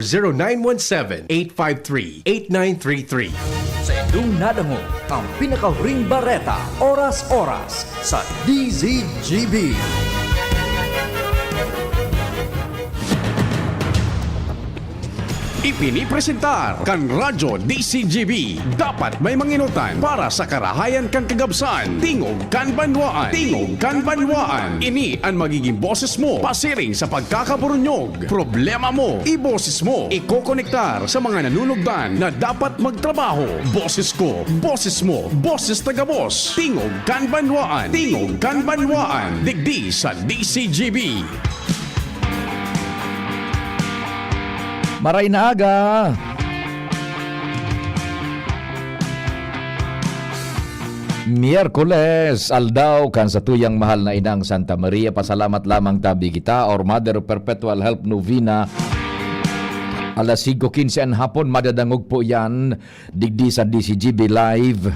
0917-853-8933. Sa inyong nadango ang pinakahuring bareta, oras-oras sa DZGB. Ipinipresentar kan Radyo DCGB. Dapat may manginutan para sa karahayan kang kagabsan. Tingog kan banwaan. Tingog kan banwaan. Ini ang magiging boses mo pasiring sa pagkakaburunyog. Problema mo, iboses mo. Ikokonektar sa mga nanunugdan na dapat magtrabaho. Boses ko, boses mo, boses taga-boss. Tingog kan banwaan. Tingog kan banwaan. Digdi sa DCGB. Maray na aga. Miyerkules, aldaw kan sa tuyang mahal na inang Santa Maria. Pasalamat lamang tabi kita, or Mother of Perpetual Help Novena. Alas 5:15 ang hapon, madadangog po yan. Digdi sa DCGB Live.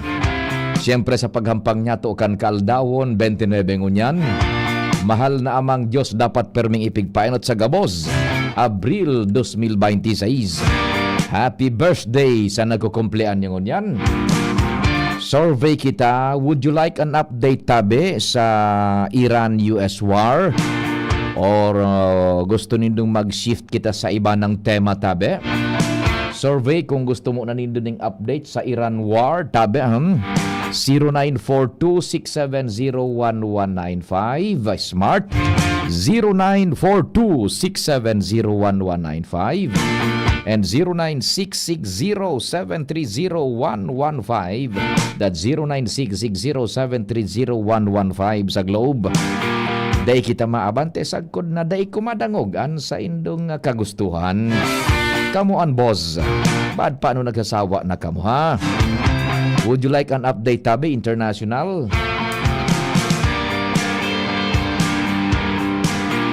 Siyempre sa paghampang niya to kan kaaldawon, 29 ngunyan. Mahal na amang Diyos dapat perming ipigpainot sa gabos. Abril 2026. Happy birthday sa nagkukumplean nyo ngunyan. Survey kita, would you like an update tabi sa Iran-US war? Or gusto nindong mag-shift kita sa iba ng tema tabi? Survey kung gusto mo na nindong update sa Iran war tabi. 0942-670-1195 Smart 0942-670-1195 and 0966-0730115. That's 0966-0730115 sa Globe. Day kita maabante sagkod na day kumadangogan sa indong kagustuhan. Kamuan boss, bad paano nagsasawa na kamo ha? Would you like an update tabi international?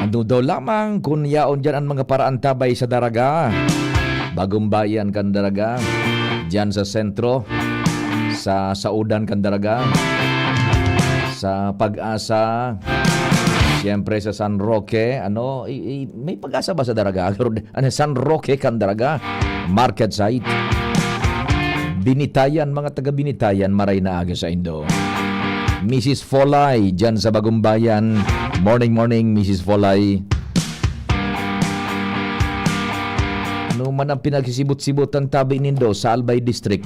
Ando daw lamang kung yaon dyan ang mga paraan tabay sa daraga. Bagong bayan kan daraga. Dyan sa sentro. Sa Saudan kan daraga. Sa Pag-asa. Siyempre sa San Roque. May Pag-asa ba sa daraga? San Roque kan daraga. Market site. Binitayan, mga taga-Binitayan, maray na aga sa Indo. Mrs. Folay, dyan sa Bagong Bayan. Morning, Mrs. Folay. Ano man ang pinagsisibot-sibot ang tabi nindo sa Albay District.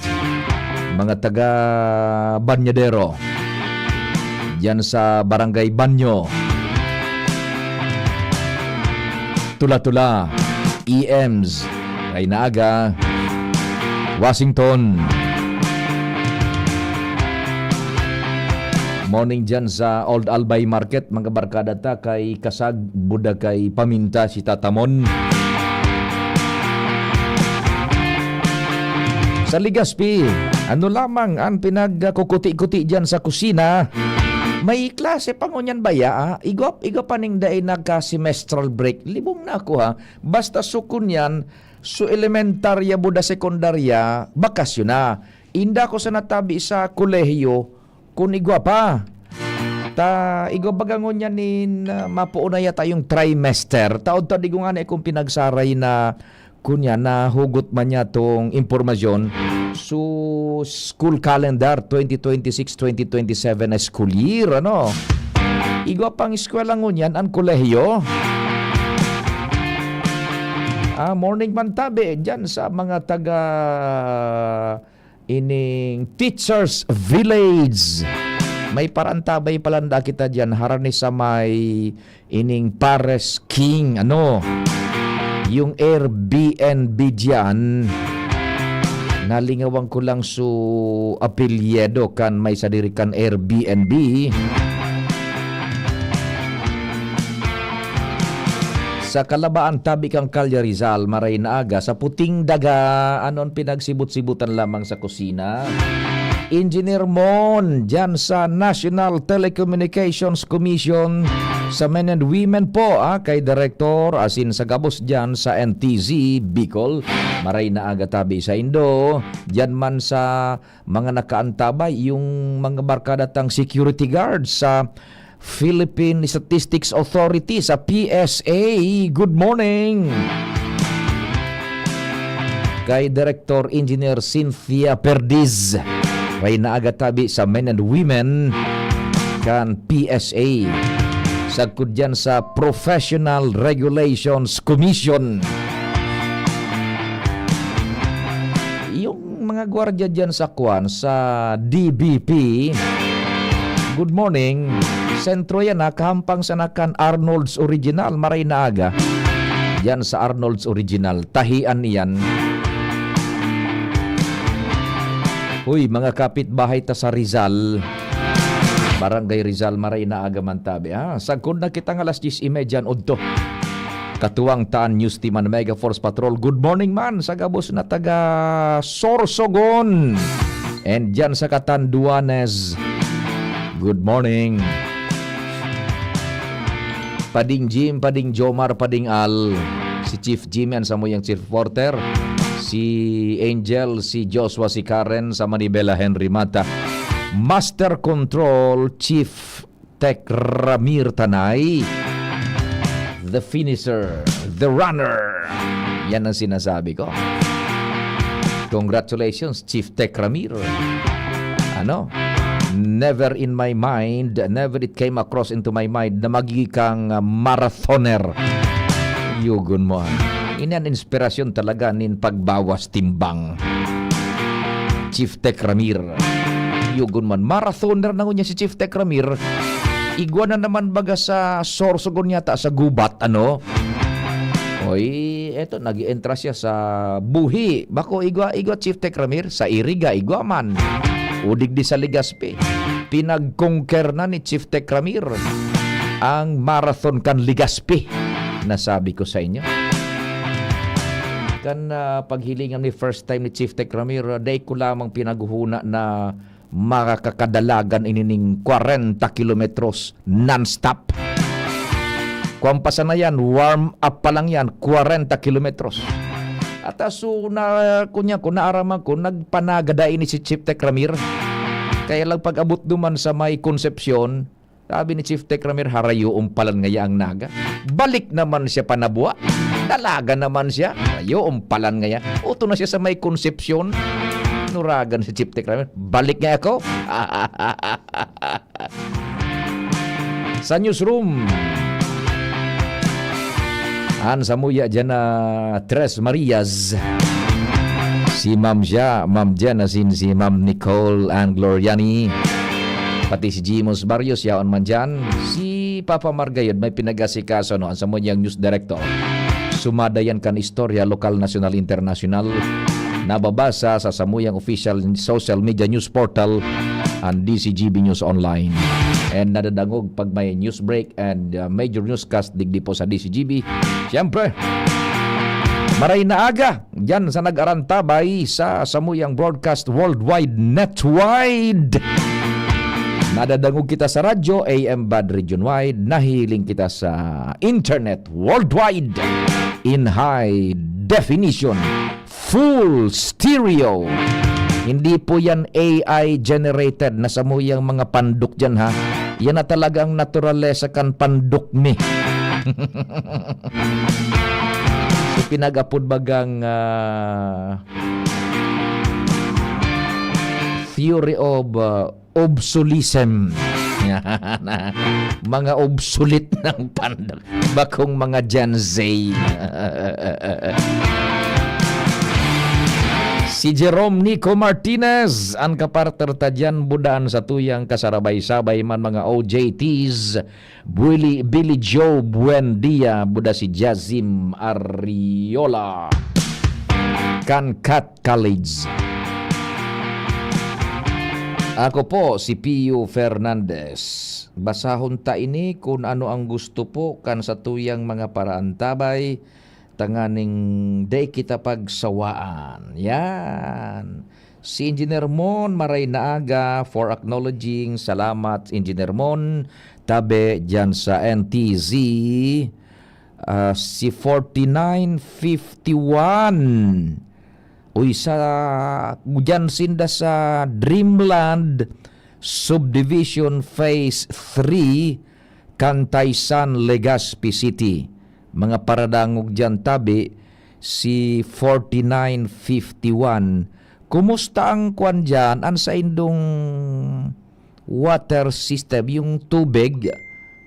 Mga taga-Banyadero. Dyan sa Barangay Banyo. Tula-tula. EMs. Ay naaga. Washington. Morning dyan sa Old Albay Market. Mga barkada ta kay Kasag, Buda kay Paminta, si Tatamon. Sa Ligaspi, ano lamang ang pinagkukuti-kuti dyan sa kusina? May klase pa ngunyan baya, Igop paning daay nagka-semestral break. Libong na ako ha. Basta sukun yan, so elementarya buda sekundarya, bakasyon na. Inda ko sa natabi sa kolehiyo, kung igwa pa. Igwa bagangon yan mapuuna yata yung trimester. Taod-taod igwa nga na ikong pinagsaray na kunya na hugot man niya tong impormasyon. So, school calendar 2026-2027 na school year, ano? Igwa pang eskwela ngunyan ang kolehiyo. Morning man tabi dyan sa mga taga ining Teachers Village. May parantabay palanda kita dyan. Harani sa may ining Pares King. Yung Airbnb dyan. Nalingawang ko lang su apelyedo kan may sadirikan Airbnb. Sa Kalabaan tabi kang Kalya Rizal, maray na aga sa puting daga, anon pinagsibut-sibutan lamang sa kusina. Engineer Mon, dyan sa National Telecommunications Commission sa Men and Women po, kay Director asin sa gabos dyan sa NTZ Bicol. Maray na aga tabi sa Indo. Dyan man sa mga nakaantabay, yung mga barkadatang security guards sa Philippine Statistics Authority sa PSA. Good morning. kay Director Engineer Cynthia Perdiz, kay naaga tabi sa Men and Women kan PSA, sagkod dyan sa Professional Regulations Commission. Yung mga gwardiya dyan sa Kwan, sa DBP, good morning. Sentro yan ha, kahampang sanakan Arnold's Original, maray na aga. Yan sa Arnold's Original, tahian niyan. Uy, mga kapitbahay ta sa Rizal, Barangay Rizal, maray na aga man tabi. Sagkod na kita nga alas 10:30 udto. Katuwang Taan News Team and Mega Force Patrol. Good morning man sa gabos na taga Sorsogon. And dyan sa Catanduanes, good morning. Pading Jim, Pading Jomar, Pading Al, si Chief Jim yan sa muyang Chief Porter, si Angel, si Joshua, si Karen, sa Manibela Henry Mata, Master Control Chief Tech Ramir Tanay, the finisher, the runner. Yan ang sinasabi ko. Congratulations, Chief Tech Ramir. Never in my mind, never it came across into my mind na magiging kang marathoner. Yugon mo. Ini ang inspirasyon talaga nin pagbawas timbang. Chief Tech Ramir. Yugon man. Marathoner na niya si Chief Tech Ramir. Igwa na naman baga sa Sorsogon yata sa gubat, Oy, eto, nag-i-entra siya sa buhi. Bako, igwa Chief Tech Ramir. Sa Iriga, igwa man. Udig di sa Ligaspi. Pinag-conquer na ni Chief Tech Ramir ang marathon kan Ligaspi. Nasabi ko sa inyo. Kan paghilingan ni first time ni Chief Tech Ramir, day ko lamang pinaguhuna na makakadalagan inining 40 kilometros non-stop. Kuwampasa na yan, warm up pa lang yan, 40 kilometros. At aso na kunya ko naaraman ko nagpanagada ini si Chief Tech Ramir. Kaya lang pag-abot duman sa may konsepsyon, sabi ni Chief Tech Ramir, harayo umpalan ngaya ang naga. Balik naman siya panabua. Dalaga naman siya. Harayo umpalan ngaya. Uto na siya sa may konsepsyon. Nuragan si Chief Tech Ramir. Balik nga ako. Sa newsroom, sa muya dyan na Tres Marias. Si Ma'am dyan na si Ma'am Nicole Angloriani. Pati si Jimos Barrios, yaon man dyan. Si Papa Margayod, may pinagasikaso sa muyang news director. Sumadayan kan istorya, lokal, national, international. Nababasa sa samuyang official social media news portal and DCGB News Online. And nadadangog pag may news break and major newscast digdi po sa DCGB. Siyempre, maray na aga dyan sa nag-arantabay sa samuyang broadcast worldwide, netwide. Nadadangog kita sa radyo, AM Bad Region-wide. Nahiling kita sa internet worldwide in high definition, full stereo. Hindi po yan AI generated na samuyang mga panduk dyan ha. Yan na talagang naturalesa kan panduk mi. So pinag-apod bagang theory of obsolism. Mga obsolete ng panduk. Bakong mga Gen Z. Si Jerome Nico Martinez, ang kaparter tadyan budaan sa tuyang kasarabay-sabay man mga OJTs, Billy Joe Buendia, buda si Jazim Ariola, Cat College. Ako po si Pio Fernandez. Basahon ta ini kung ano ang gusto po kan sa tuyang mga paraantabay, tanganing day kita pagsawaan. Yan. Si Engineer Mon maray na aga for acknowledging. Salamat Engineer Mon. Tabi dyan sa NTZ. Si 4951. Uy, sa dyan sinda sa Dreamland Subdivision Phase 3, Cantaysan, Legazpi City. Mga paradangog dyan tabi, si 4951. Kumusta ang kwan dyan? An sa indong water system, yung tubig,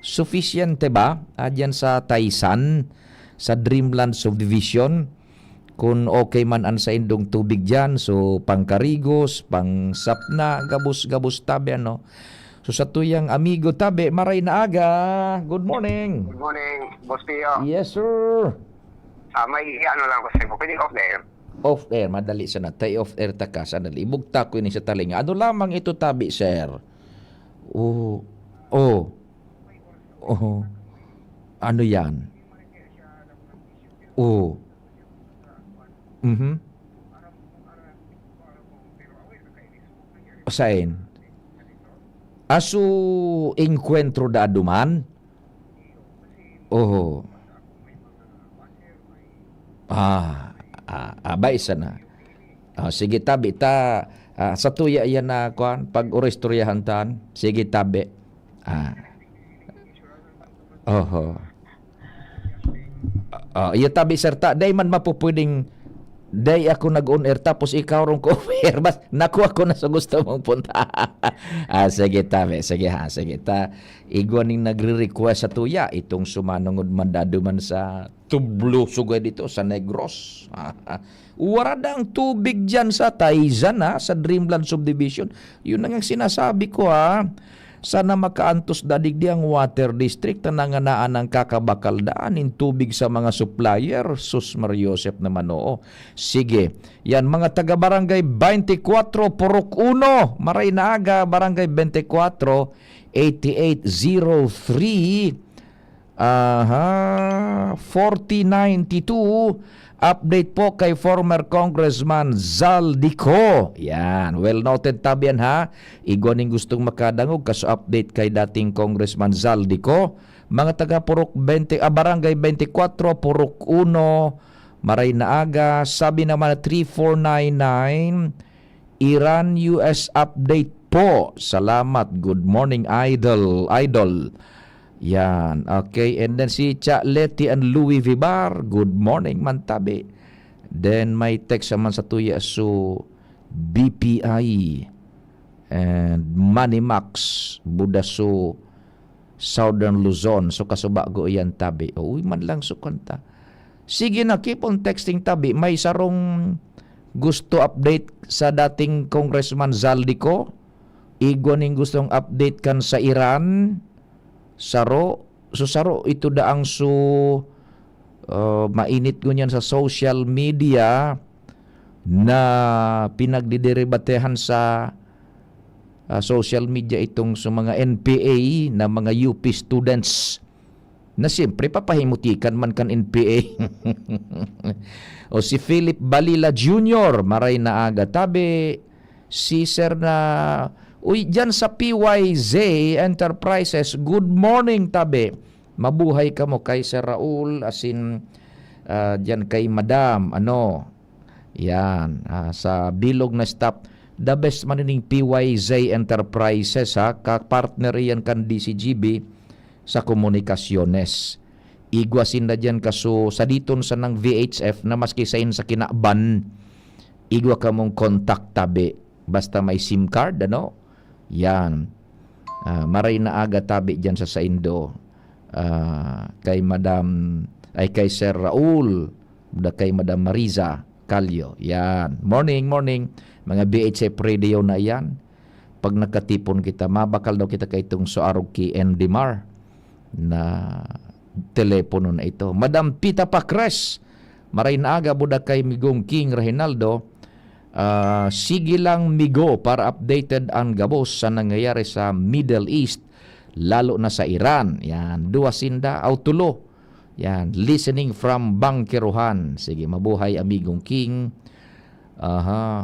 sufficiente ba? Dyan sa Taysan, sa Dreamland Subdivision, kung okay man an sa indong tubig dyan, so pangkarigos, pang sapna, gabus-gabus tabi, ano. So sa tuyang amigo tabi, maray na aga. Good morning. Good morning, Boss Pio. Yes, sir. May ano lang ko sa iyo. Pwede off there. Off air, madali sana. Tay off air ta ka, sanali. Ibugta ko ini sa talinga. Ano lamang ito tabi, sir? Oh. Ano yan? Oh. Saan? Asu encuentro da aduman? Oh. Abay sana. Sige tabi ta sa tuya yan na kuan pag orestoryahan tan. Sige tabi. Iya tabi sir ta day man mapupwedeng day ako nag-on air tapos ikaw rong ko air bas nakuha ko na sa gusto mong punta. Sige tabi, sige ta igwaning nagre-request sa tuya itong sumanungod mandaduman sa Tublo sugay dito sa Negros. Waradang tubig dyan sa Taysan sa Dreamland Subdivision. Yun ang sinasabi ko Sana makaantos dadig di ang water district na nanganaan ng kakabakaldaan in tubig sa mga supplier. Sus Mariosep naman oo. Sige, yan mga taga-barangay 24 Purok 1, Maray na aga, barangay 24 8803 4092. Update po kay former Congressman Zaldico. Yan, well noted tabian Igwaning gustong makadangog kaso update kay dating Congressman Zaldico. Mga taga Purok 20, barangay 24 Purok 1, Maray na aga. Sabi naman 3499 Iran US update po. Salamat. Good morning idol. Yan, okay. And then si Cha Leti and Louis Vibar, good morning man tabi. Then may text naman sa tuya so BPI and Manimax Budaso Southern Luzon. So kasubago yan tabi. Uy man lang sukonta. Sige na, keep on texting tabi. May sarong gusto update sa dating Congressman Zaldico. Igwaning gustong update kan sa Iran. Saro ito daang mainit ko niyan sa social media na pinagdideribatehan sa social media itong sa mga NPA na mga UP students na siyempre papahimutikan man kan NPA. O si Philip Balila Jr. Maray na aga tabi si Sir na uy, dyan sa PYZ Enterprises, good morning tabi. Mabuhay ka mo kay Sir Raul, asin dyan kay Madam, yan, sa bilog na staff. The best manining PYZ Enterprises, kapartner yan kan DCGB sa komunikasyones. Igwasin na dyan kaso sa diton sa ng VHF na maski sayin sa kinaban, igwa ka mong contact tabi. Basta may SIM card, Yan. Maray na aga tabi dyan sa Saindo. Kay kay Sir Raul, kay Madam Mariza Calio. Yan. Morning. Mga BHF radio na yan. Pag nakatipon kita, mabakal daw kita kay itong Soarog ki Endimar na telepono na ito. Madam Pita Pacres, maray na aga buda kay Migong King Reynaldo. Sige lang migo para updated ang gabos sa nangyayari sa Middle East lalo na sa Iran. Yan, duwasinda autulo. Yan, listening from Bangkeruhan. Sige, mabuhay amigong King.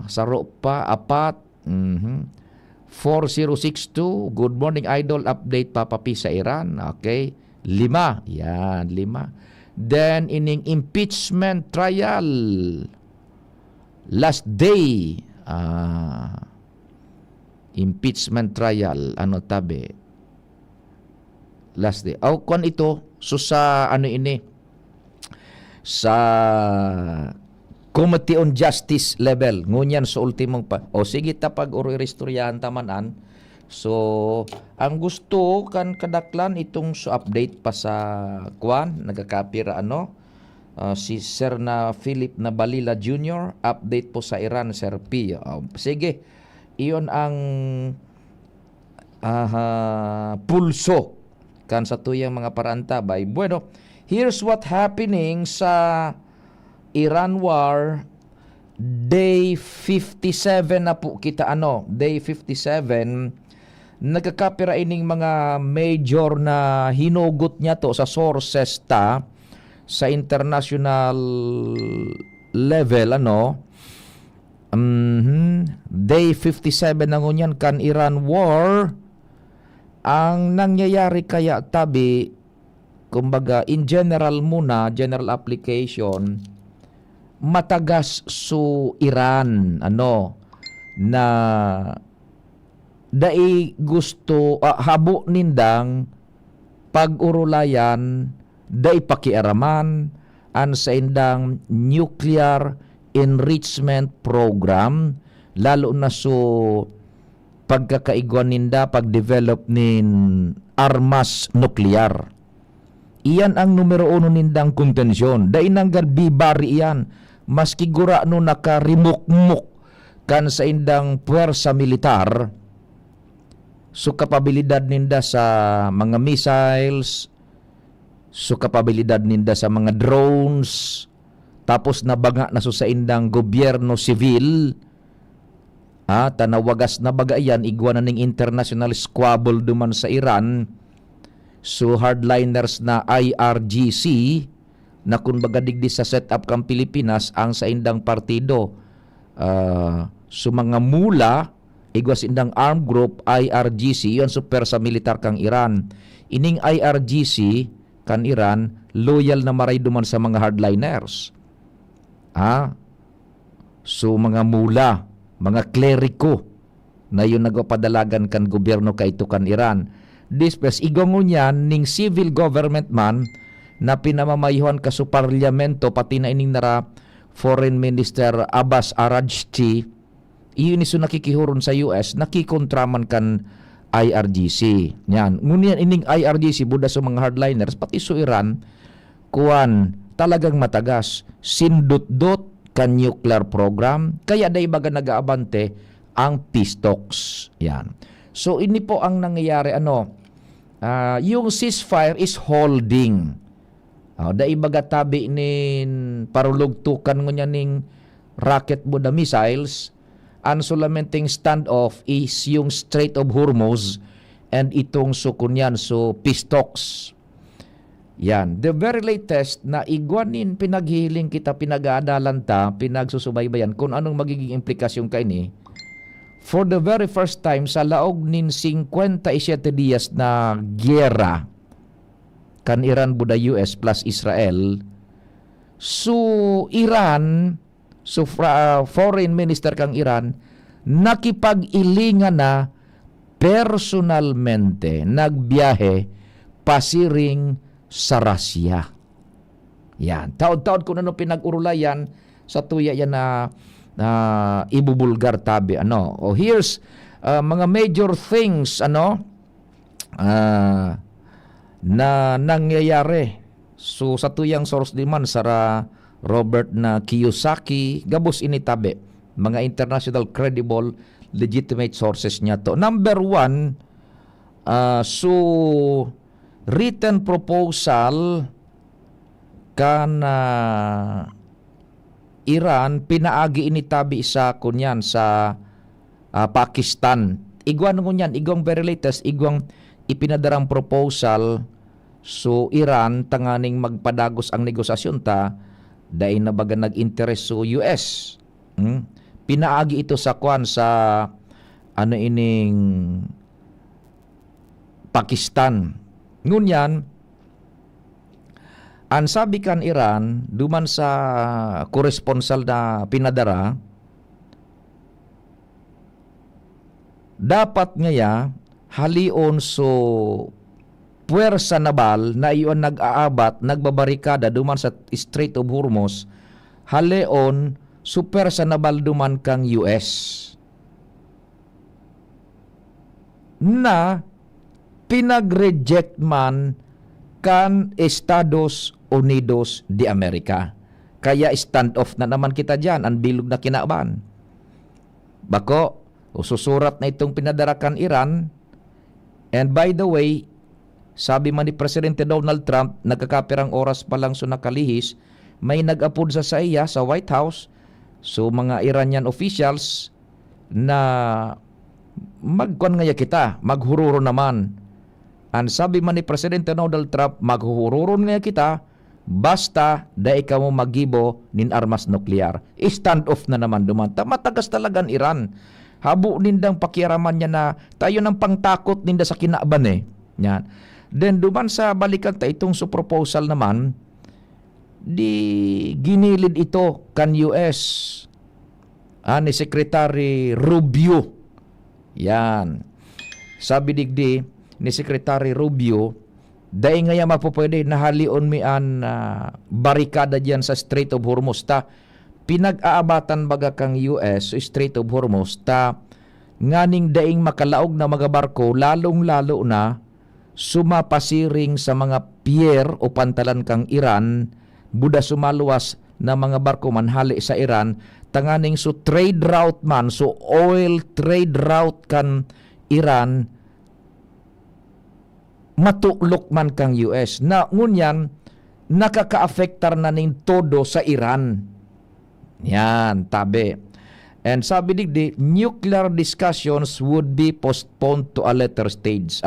Saro pa apat. 4062. Good morning idol, update papapi sa Iran. Okay, 5. Yan, 5. Then ining impeachment trial last day, impeachment trial, tabi? Last day. Kung ito, so sa sa Committee on Justice level. Ngunyan sa ultimong pa. O sige tapag uri-restoryahan tamanan. So, ang gusto kan kadaklan itong so update pa sa kwan, nagakapira si Sir na Philip na Balila Jr. update po sa Iran, Sir P. Sige, iyon ang pulso kan sa tuyang mga parantabay. Bueno, here's what happening sa Iran War. Day 57 na po kita Day 57. Nagkakapira ining mga major na hinugot niya to sa sources sa international level Day 57 na ngunyan kan Iran War. Ang nangyayari kaya tabi, kumbaga in general muna, general application, matagas su Iran na dai gusto habo nindang pag-urulayan dai pakiaraman an sa indang nuclear enrichment program, lalo na so pagkakaiguan ninda pag-develop nin armas nuklear. Iyan ang numero 1 nindang kontensyon. Dai nanggal bibari iyan, maski gura no nakarimukmuk kan sa indang puwersa militar. So kapabilidad ninda sa mga missiles, so kapabilidad ninda sa mga drones, tapos nabaga na so sa indang gobyerno civil, tanawagas na baga yan, igwa na ning international squabble duman sa Iran. So hardliners na IRGC na kung baga digdi sa setup kang Pilipinas ang sa indang partido. So mga mula, igwa sa indang armed group, IRGC, yun super sa militar kang Iran. Ining IRGC kan Iran, loyal na maray duman sa mga hardliners. So mga mula, mga kleriko na yun nagpapadalagan kan gobyerno kay ito kan Iran. Dispes igongon yan ning civil government man na pinamamayuhan ka sa parlamento pati na ining nara Foreign Minister Abbas Araghchi, iyon iso nakikihuron sa US, nakikontraman kan IRGC. Yan. Ngunyan ining IRGC buda sa mga hardliners pati sa Iran kuan talagang matagas, sindot-dot kan nuclear program, kaya day baga nag-aabante ang peace talks. Yan. So ini po ang nangyayari yung ceasefire is holding. Day baga tabi nin parulugtukan ngunya ning rocket Buddha missiles, ang solamenting standoff is yung Strait of Hormuz and itong sukunyan so peace talks. Yan. The very latest na igwanin pinaghihiling kita, pinag-aadalan ta, pinagsusubaybayan kung anong magiging implikasyon kay ni. For the very first time sa laog nin 57 días na gyera kan Iran buda US plus Israel, so Iran, so foreign minister kang Iran, nakipag-ilingan na personalmente, nagbiyahe pasiring sa Russia. Yan. Taod-taod kung ano pinag-urulayan sa tuya yan na ibubulgar tabi. Here's mga major things na nangyayari. So sa tuyang source diman sa Robert na Kiyosaki, gabos ini tabi. Mga international credible legitimate sources niya to. Number 1, so written proposal kan Iran pinaagi ini tabi sa kunyan sa Pakistan. Igwan ngunyan, igwang very latest, igwang ipinadarang proposal so Iran tanganing magpadagos ang negosasyon ta dahil na baga nag-interest so US. Pinaagi ito sa kwan sa ining Pakistan. Ngunyan, ang sabi kan Iran, duman sa koresponsal na pinadara, dapat ngaya halion so puwersa nabal na iyon nag-aabat, nagbabarikada duman sa Strait of Hormuz, haleon super sa nabal duman kang US na pinag-reject man kan Estados Unidos de America. Kaya stand-off na naman kita dyan, ang bilog na kinaban. Bako, susurat na itong pinadarakan Iran. And by the way, sabi man ni Presidente Donald Trump, nagkakapirang oras pa lang so nakalihis, may nag-apod sa iya sa White House, so mga Iranian officials na magkuan nga kita, maghururo naman. Ang sabi man ni Presidente Donald Trump, maghuhururon nga kita, basta da ikaw mo magibo nin armas nuklear. Stand off na naman duman. Matagas talagang Iran. Habo nindang pakiaraman niya na tayo ng pangtakot ninda sa kinaaban eh. Yan. Then duman sa balikan ta itong so proposal naman, di ginilid ito kan US ni Secretary Rubio. Yan. Sabi digdi ni Secretary Rubio, dahil nga mapupwede na halion mi an barikada diyan sa Strait of Hormuz ta pinag-aabatan baga kang US Strait of Hormuz ta nganing daing makalaog na mga barko lalong-lalo na sumapasiring sa mga pier o pantalan kang Iran buda sumaluwas na mga barko manhali sa Iran tanganing so trade route man so oil trade route kan Iran matuklok man kang US na ngunyan nakaka-affectar na ning todo sa Iran. Yan, tabi. And sabi digdi, nuclear discussions would be postponed to a later stage.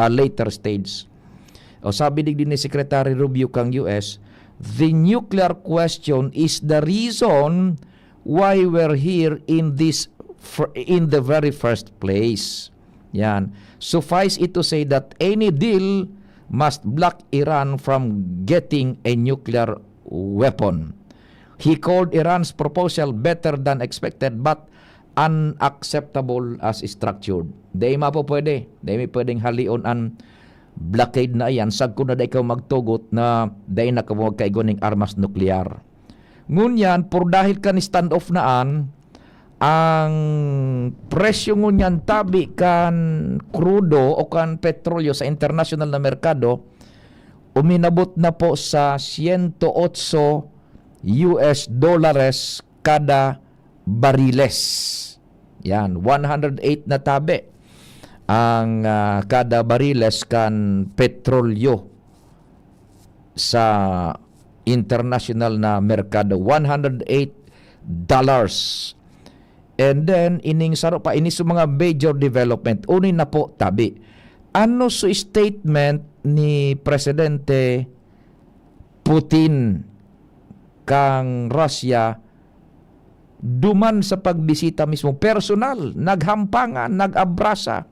O sabi digdi ni Secretary Rubio kang US, the nuclear question is the reason why we're here in the very first place. Yan. Suffice it to say that any deal must block Iran from getting a nuclear weapon. He called Iran's proposal better than expected but unacceptable as structured. Dahil mapapwede. Dahil may pwedeng halion ang blockade na yan. Sag ko na dahil ikaw magtugot na dahil na kamo magkaigon ng armas nuklear. Ngunyan, por dahil ka ni standoff naan, ang presyo ngunyan tabi kan krudo o kan petrolyo sa international na merkado uminabot na po sa 108 US dollars kada bariles. Yan, 108 na tabi ang kada bariles kan petrolyo sa international na merkado. $108. And then, ining saro pa, ini sa mga major development, unin na po tabi. Ano so statement ni Presidente Putin kang Russia duman sa pagbisita mismo, personal, naghampangan, nagabrasa,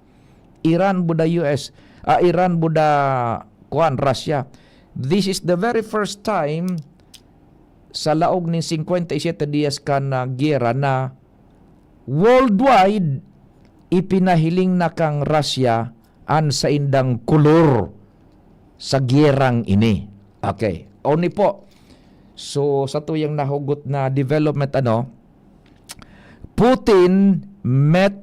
Iran buda US, Iran buda Russia. This is the very first time sa laog ni 57 dias ka na giyera na worldwide ipinahiling na kang Russia an sa indang kulor sa giyerang ini. Okay. Oni po. So sa tuyang nahugot na development Putin met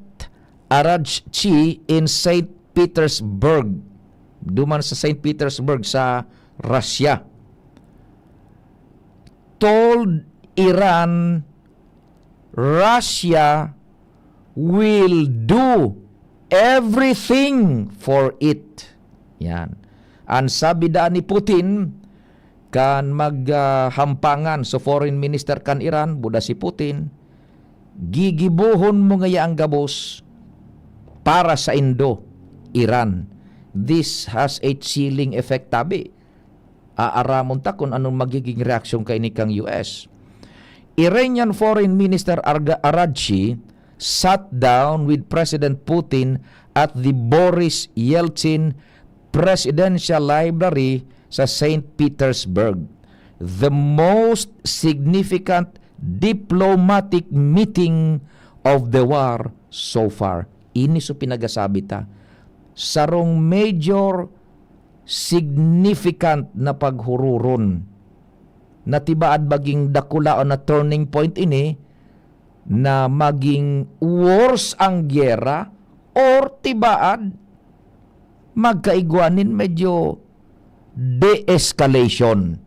Arachchi in St. Petersburg. Duman sa St. Petersburg sa Russia. Told Iran Russia will do everything for it. Yan. Ang sabi daan ni Putin kan maghampangan so foreign minister kan Iran, buda si Putin, gigibuhon mo ngaya ang gabos para sa Indo, Iran. This has a chilling effect tabi. Aaramon ta kung anong magiging reaksyon kay ni kang US. Iranian Foreign Minister Arachchi sat down with President Putin at the Boris Yeltsin Presidential Library sa St. Petersburg. The most significant diplomatic meeting of the war so far. Ini so pinagasabi ta. Sarong major significant na paghururon. Natibaad baging dakula o na turning point ini na maging worse ang gyera or tibaad magkaigwanin medyo de-escalation.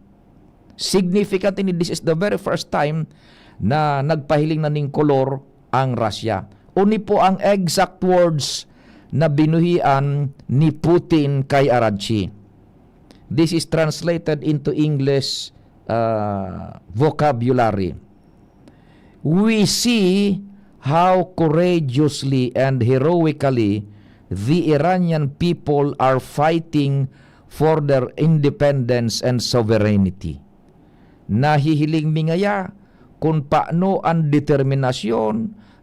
Significant ini, this is the very first time na nagpahiling na ning kolor ang Russia. Uni po ang exact words na binuhian ni Putin kay Aradchi. This is translated into English vocabulary. We see how courageously and heroically the Iranian people are fighting for their independence and sovereignty. Nahihiling mingaya kung paano ang determinasyon,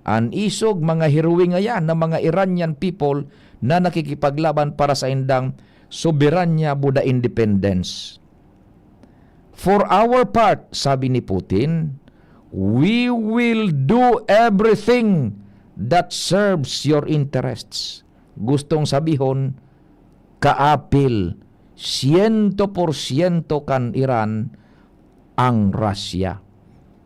ang isog mga heroing ngaya ng mga Iranian people na nakikipaglaban para sa indang soberanya buda independence. For our part, sabi ni Putin, we will do everything that serves your interests. Gustong sabihon, kaapil, 100% kan Iran ang Russia.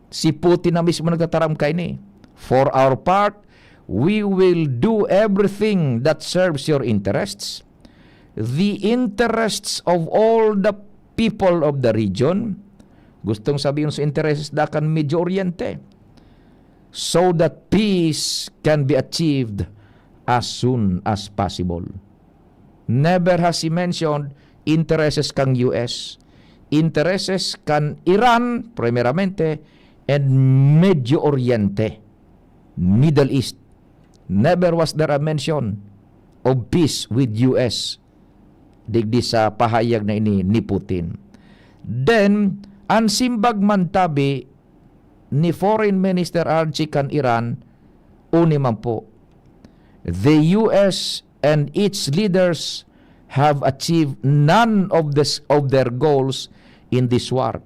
Si Putin na mismo nagtataram kay ni. For our part, we will do everything that serves your interests, the interests of all the people of the region. Gustong sabihin sa interests dakan Medio Oriente, so that peace can be achieved as soon as possible. Never has he mentioned interests kang US, interests kan Iran primeramente, and Medio Oriente, Middle East. Never was there a mention of peace with US digdi sa pahayag na ini ni Putin. Then, ang simbag man tabi ni Foreign Minister Aradchi kan Iran, uni man po, the US and its leaders have achieved none of their goals in this war.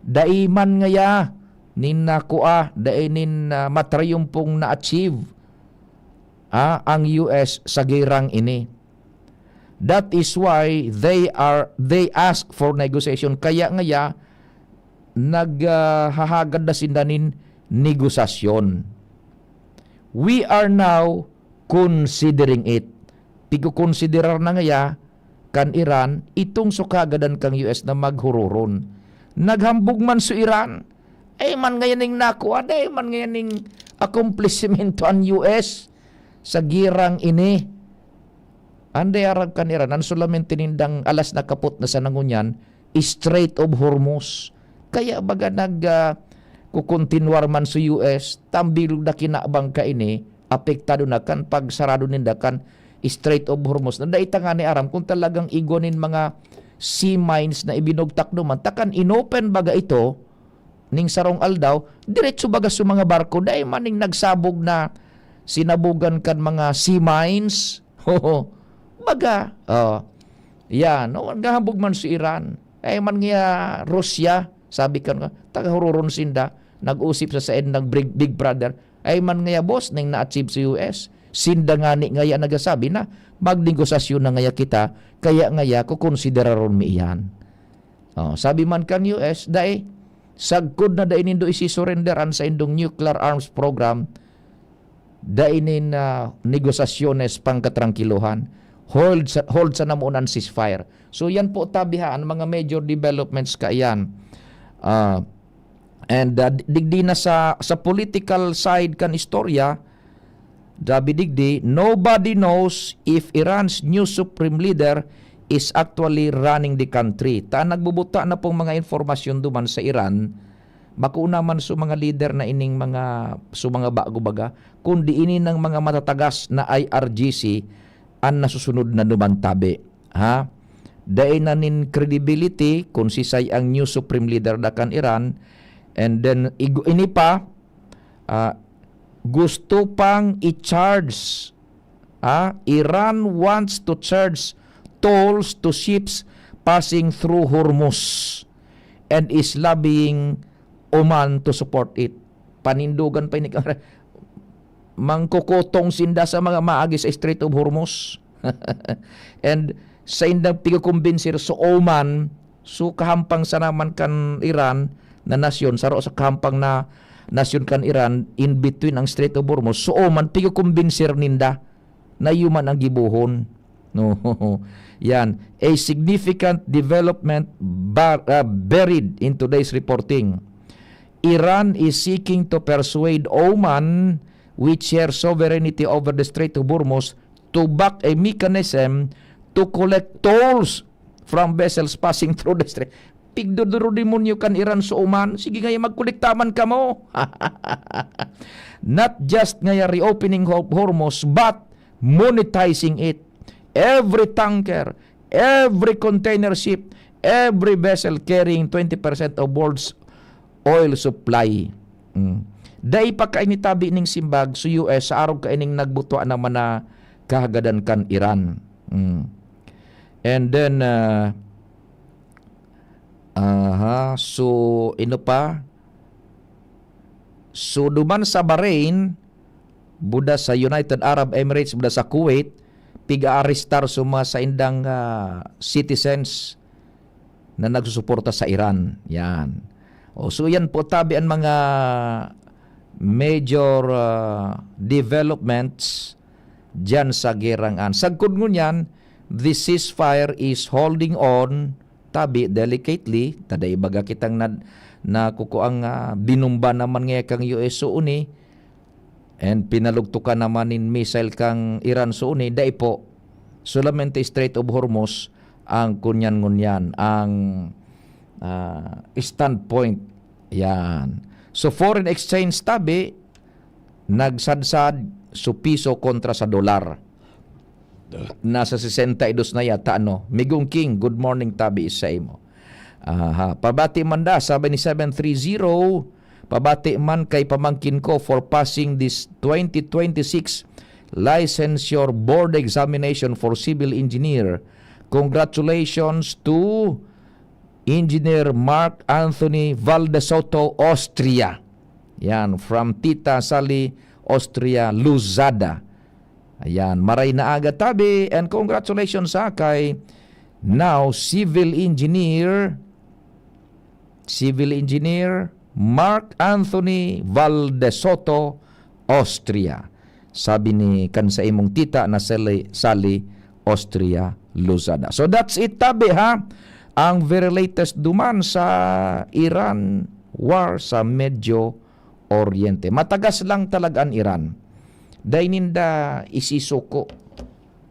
Daiman ngaya nin nakua, dainin matrayumpong na-achieve ang US sa girang ini. That is why they ask for negotiation. Kaya ngaya naghahagad na sindanin negosasyon. We are now considering it. Pigukonsiderar na ngaya kan Iran itong sukagadan kang US na maghururon. Naghambog man sa Iran, man ngayon nakuha, man ngayon accomplishment ang US sa girang ini. Anday arag kan Iran, ang solamente nindang alas na kaput na sa nangunyan, Strait of Hormuz. Kaya baga kukontinuar man sa US, tambilog na kinabang ka ini, apektado na kan pagsarado ninda kan Strait of Hormuz. Nadaita nga ni Aram, kung talagang igonin mga sea mines na ibinugtak naman, takan inopen baga ito, ning sarong aldaw, diretso baga sa mga barko, dahil maning nagsabog na sinabugan kan mga sea mines. Baga, yan, nagahambog man si Iran. Man nga Russia, sabi ka nga, tagahururon sinda, nag-usip sa end ng Big Brother, man nga boss, nang na-achieve sa US, sinda nga ni ngaya nagasabi na, magnegosasyon na ngaya kita, kaya ngaya kukonsideraron mi iyan. Sabi man kan US, dahil, sagkod na dahil nindo isi-surrenderan sa indong nuclear arms program, dahil negosasyones pangkatrankiluhan, hold sa namunan ceasefire. So yan po tabihaan, mga major developments kaiyan. And digdi na sa political side kan istorya, dabi digdi, nobody knows if Iran's new supreme leader is actually running the country. Nagbubuta na pong mga informasyon duman sa Iran, makuuna man sa mga leader na ining mga bago baga, kundi ini ng mga matatagas na IRGC ang nasusunod na numantabi. Dahil na nin credibility kung sisay ang new supreme leader da kan Iran, and then ini pa gusto pang i-charge. Iran wants to charge tolls to ships passing through Hormuz and is lobbying Oman to support it. Panindugan pa ini mangkukutong sinda sa mga maagi sa Strait of Hormuz. And sa indang pigkukumbensir so Oman, so kahampang sa naman kan Iran na nasyon, saro sa kahampang na nasyon kan Iran in between ang Strait of Hormuz, so Oman pigkukumbensir ninda na yuman ang gibuhon. No, yan. A significant development buried in today's reporting. Iran is seeking to persuade Oman, which shares sovereignty over the Strait of Hormuz, to back a mechanism to collect tolls from vessels passing through the strait. Pigdodoro demonyo kan Iran sa Oman, sige nga magkolektaman ka mo. Not just nga reopening Hormuz, but monetizing it. Every tanker, every container ship, every vessel carrying 20% of world's oil supply. Dahil pa kainitabi ning simbag sa US sa araw kaining nagbuto naman na kahagadan kan Iran. And then so ino pa, so duman sa Bahrain, buda sa United Arab Emirates, buda sa Kuwait, piga-arestar suma sa indang citizens na nagsusuporta sa Iran. Yan. So yan po tabi ang mga major developments dyan sa Gerangan. Sagkod ngunyan, the ceasefire is holding on tabi delicately, taday baga kitang na kukuang binumba naman nga kang US so uni, and pinalugtukan naman in missile kang Iran so uni, dai po solamente Strait of Hormuz ang kunyan-ngunyan ang standpoint. Yan. So foreign exchange tabi nagsadsad so piso kontra sa dolar. Nasa 62 na yata Migong King, good morning tabi sa imo. Pabati man da sabi ni 730, pabati man kay pamangkin ko for passing this 2026 licensure board examination for civil engineer. Congratulations to Engineer Mark Anthony Valdesoto, Austria. Yan, from Tita Sally, Austria, Luzada. Ayan, maray na aga tabi, and congratulations sa kay now civil engineer Mark Anthony Valdesoto, Austria. Sabi ni kansa imong tita na Sally, Austria, Luzada. So that's it tabi ha. Ang very latest duman sa Iran war sa Medyo Oriente. Matagas lang talaga ang Iran. Dahil ninda isisuko.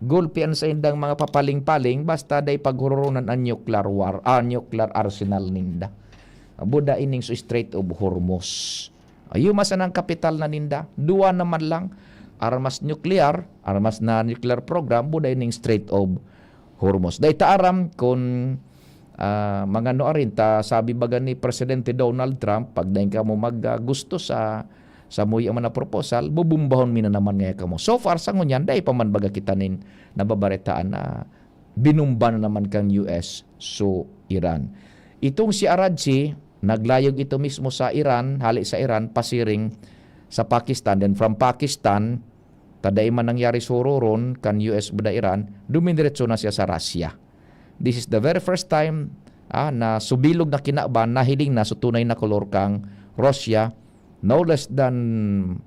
Gulpian sa indang mga papaling-paling basta dahil paghururunan ang nuclear war, nuclear arsenal ninda. Buda ining so Strait of Hormuz. Ayumasan ang kapital na ninda. Dua naman lang. Armas nuclear program, buda ining Strait of Hormuz. Dahil taaram kung mga noarin ta sabi baga ni Presidente Donald Trump, pag dahin ka mo maggusto sa muy ang mga proposal, bubumbahon mina naman nga ka mo. So far sa ngunyan, dahil pa man baga kita nin nababaritaan na binumba na naman kang US so Iran. Itong si Aradji, naglayog ito mismo sa Iran, hali sa Iran, pasiring sa Pakistan. Then from Pakistan, taday man nangyari sururon kan US bada Iran, dumindiretso na siya sa Russia. This is the very first time na subilog na kinaban, nahiling na sa tunay na kolor kang Russia, no less than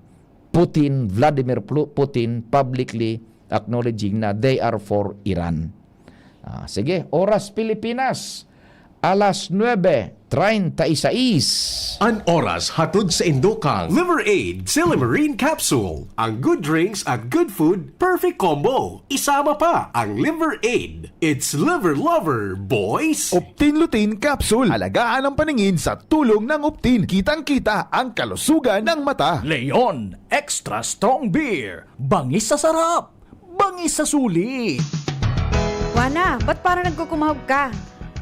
Vladimir Putin, publicly acknowledging na they are for Iran. Sige, oras Pilipinas, alas 9:36. An oras hatod sa Indokang Liver Aid Silimarine Capsule. Ang good drinks at good food, perfect combo. Isama pa ang Liver Aid. It's liver lover, boys! Optin Lutein Capsule. Alagaan ang paningin sa tulong ng Optin. Kitang-kita ang kalusugan ng mata. Leon Extra Strong Beer. Bangis sa sarap. Bangis sa sulit. Wana, ba't parang nagkukumahog ka?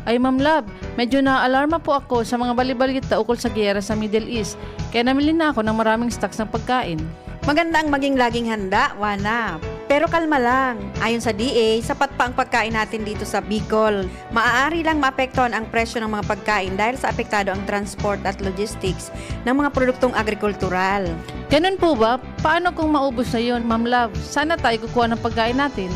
Ay Ma'am Love, medyo na-alarma po ako sa mga balibalita ukol sa giyera sa Middle East. Kaya namili na ako ng maraming stocks ng pagkain. Maganda ang maging laging handa, Wana. Pero kalma lang. Ayon sa DA, sapat pa ang pagkain natin dito sa Bicol. Maaari lang maapektuhan ang presyo ng mga pagkain dahil sa apektado ang transport at logistics ng mga produktong agrikultural. Ganun po ba? Paano kung maubos na yun, Ma'am Love? Sana tayo kukuha ng pagkain natin.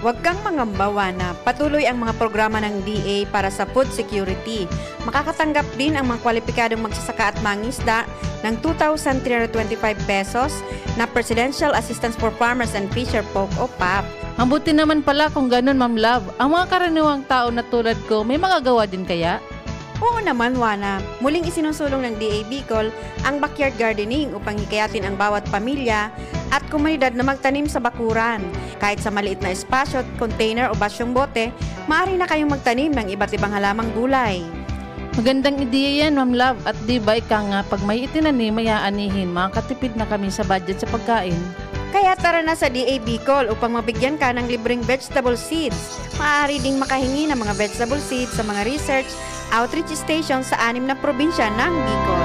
Huwag kang mangamba, Wana. Patuloy ang mga programa ng DA para sa food security. Makakatanggap din ang mga kwalipikadong magsasaka at mangisda ng 2,325 pesos na Presidential Assistance for Farmers and Fisher Folk o PAP. Ang buti naman pala kung ganun, Ma'am Love. Ang mga karaniwang tao na tulad ko, may magagawa din kaya? Oo naman, Wana. Muling isinusulong ng DA Bicol ang backyard gardening upang hikayatin ang bawat pamilya at komunidad na magtanim sa bakuran. Kahit sa maliit na espasyo, container o basyong bote, maaari na kayong magtanim ng iba't ibang halamang gulay. Magandang ideya yan, Ma'am Love. At di ba ika nga, pag may itinanim, may aanihin, makakatipid na kami sa budget sa pagkain. Kaya tara na sa DA Bicol upang mabigyan ka ng libreng vegetable seeds. Maaari ding makahingi ng mga vegetable seeds sa mga research outreach station sa 6 na probinsya ng Bicol.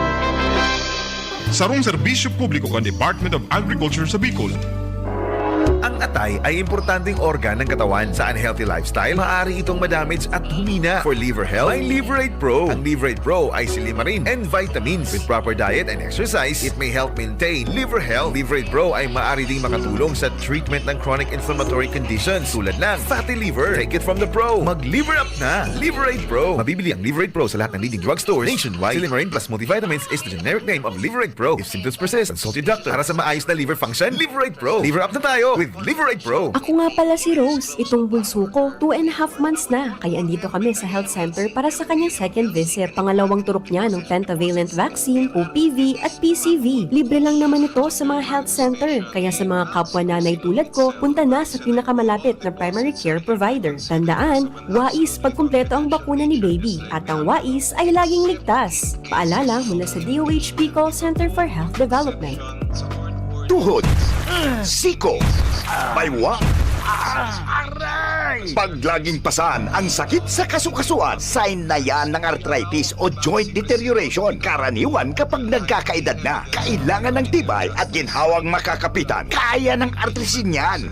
Sarong serbisyo publiko ng Department of Agriculture sa Bicol. Ang atay ay importanteng organ ng katawan sa unhealthy lifestyle. Maaari itong madamage at humina. For liver health, may Liverate Pro. Ang Liverate Pro ay silimarin and vitamins. With proper diet and exercise, it may help maintain liver health. Liverate Pro ay maaari ding makatulong sa treatment ng chronic inflammatory conditions tulad ng fatty liver. Take it from the pro. Mag-liver up na. Liverate Pro. Mabibili ang Liverate Pro sa lahat ng leading drugstores nationwide. Silimarin plus multivitamins is the generic name of Liverate Pro. If symptoms persist, consult your doctor. Para sa maayos na liver function, Liverate Pro. Liver up na tayo with Liverate Pro. Ako nga pala si Rose. Itong bunso ko, 2.5 months na. Kaya andito kami sa health center para sa kanyang second visit. Pangalawang turok niya ng pentavalent vaccine, OPV at PCV. Libre lang naman ito sa mga health center. Kaya sa mga kapwa nanay tulad ko, punta na sa pinakamalapit na primary care provider. Tandaan, wais pagkumpleto ang bakuna ni baby. At ang wais ay laging ligtas. Paalala mula sa DOH Bicol Center for Health Development. Tuhod, siko, baywa, pag laging pasan ang sakit sa kasukasuan, sign na yan ng arthritis o joint deterioration. Karaniwan kapag nagkakaedad na, kailangan ng tibay at ginhawang makakapitan. Kaya ng artrisin yan.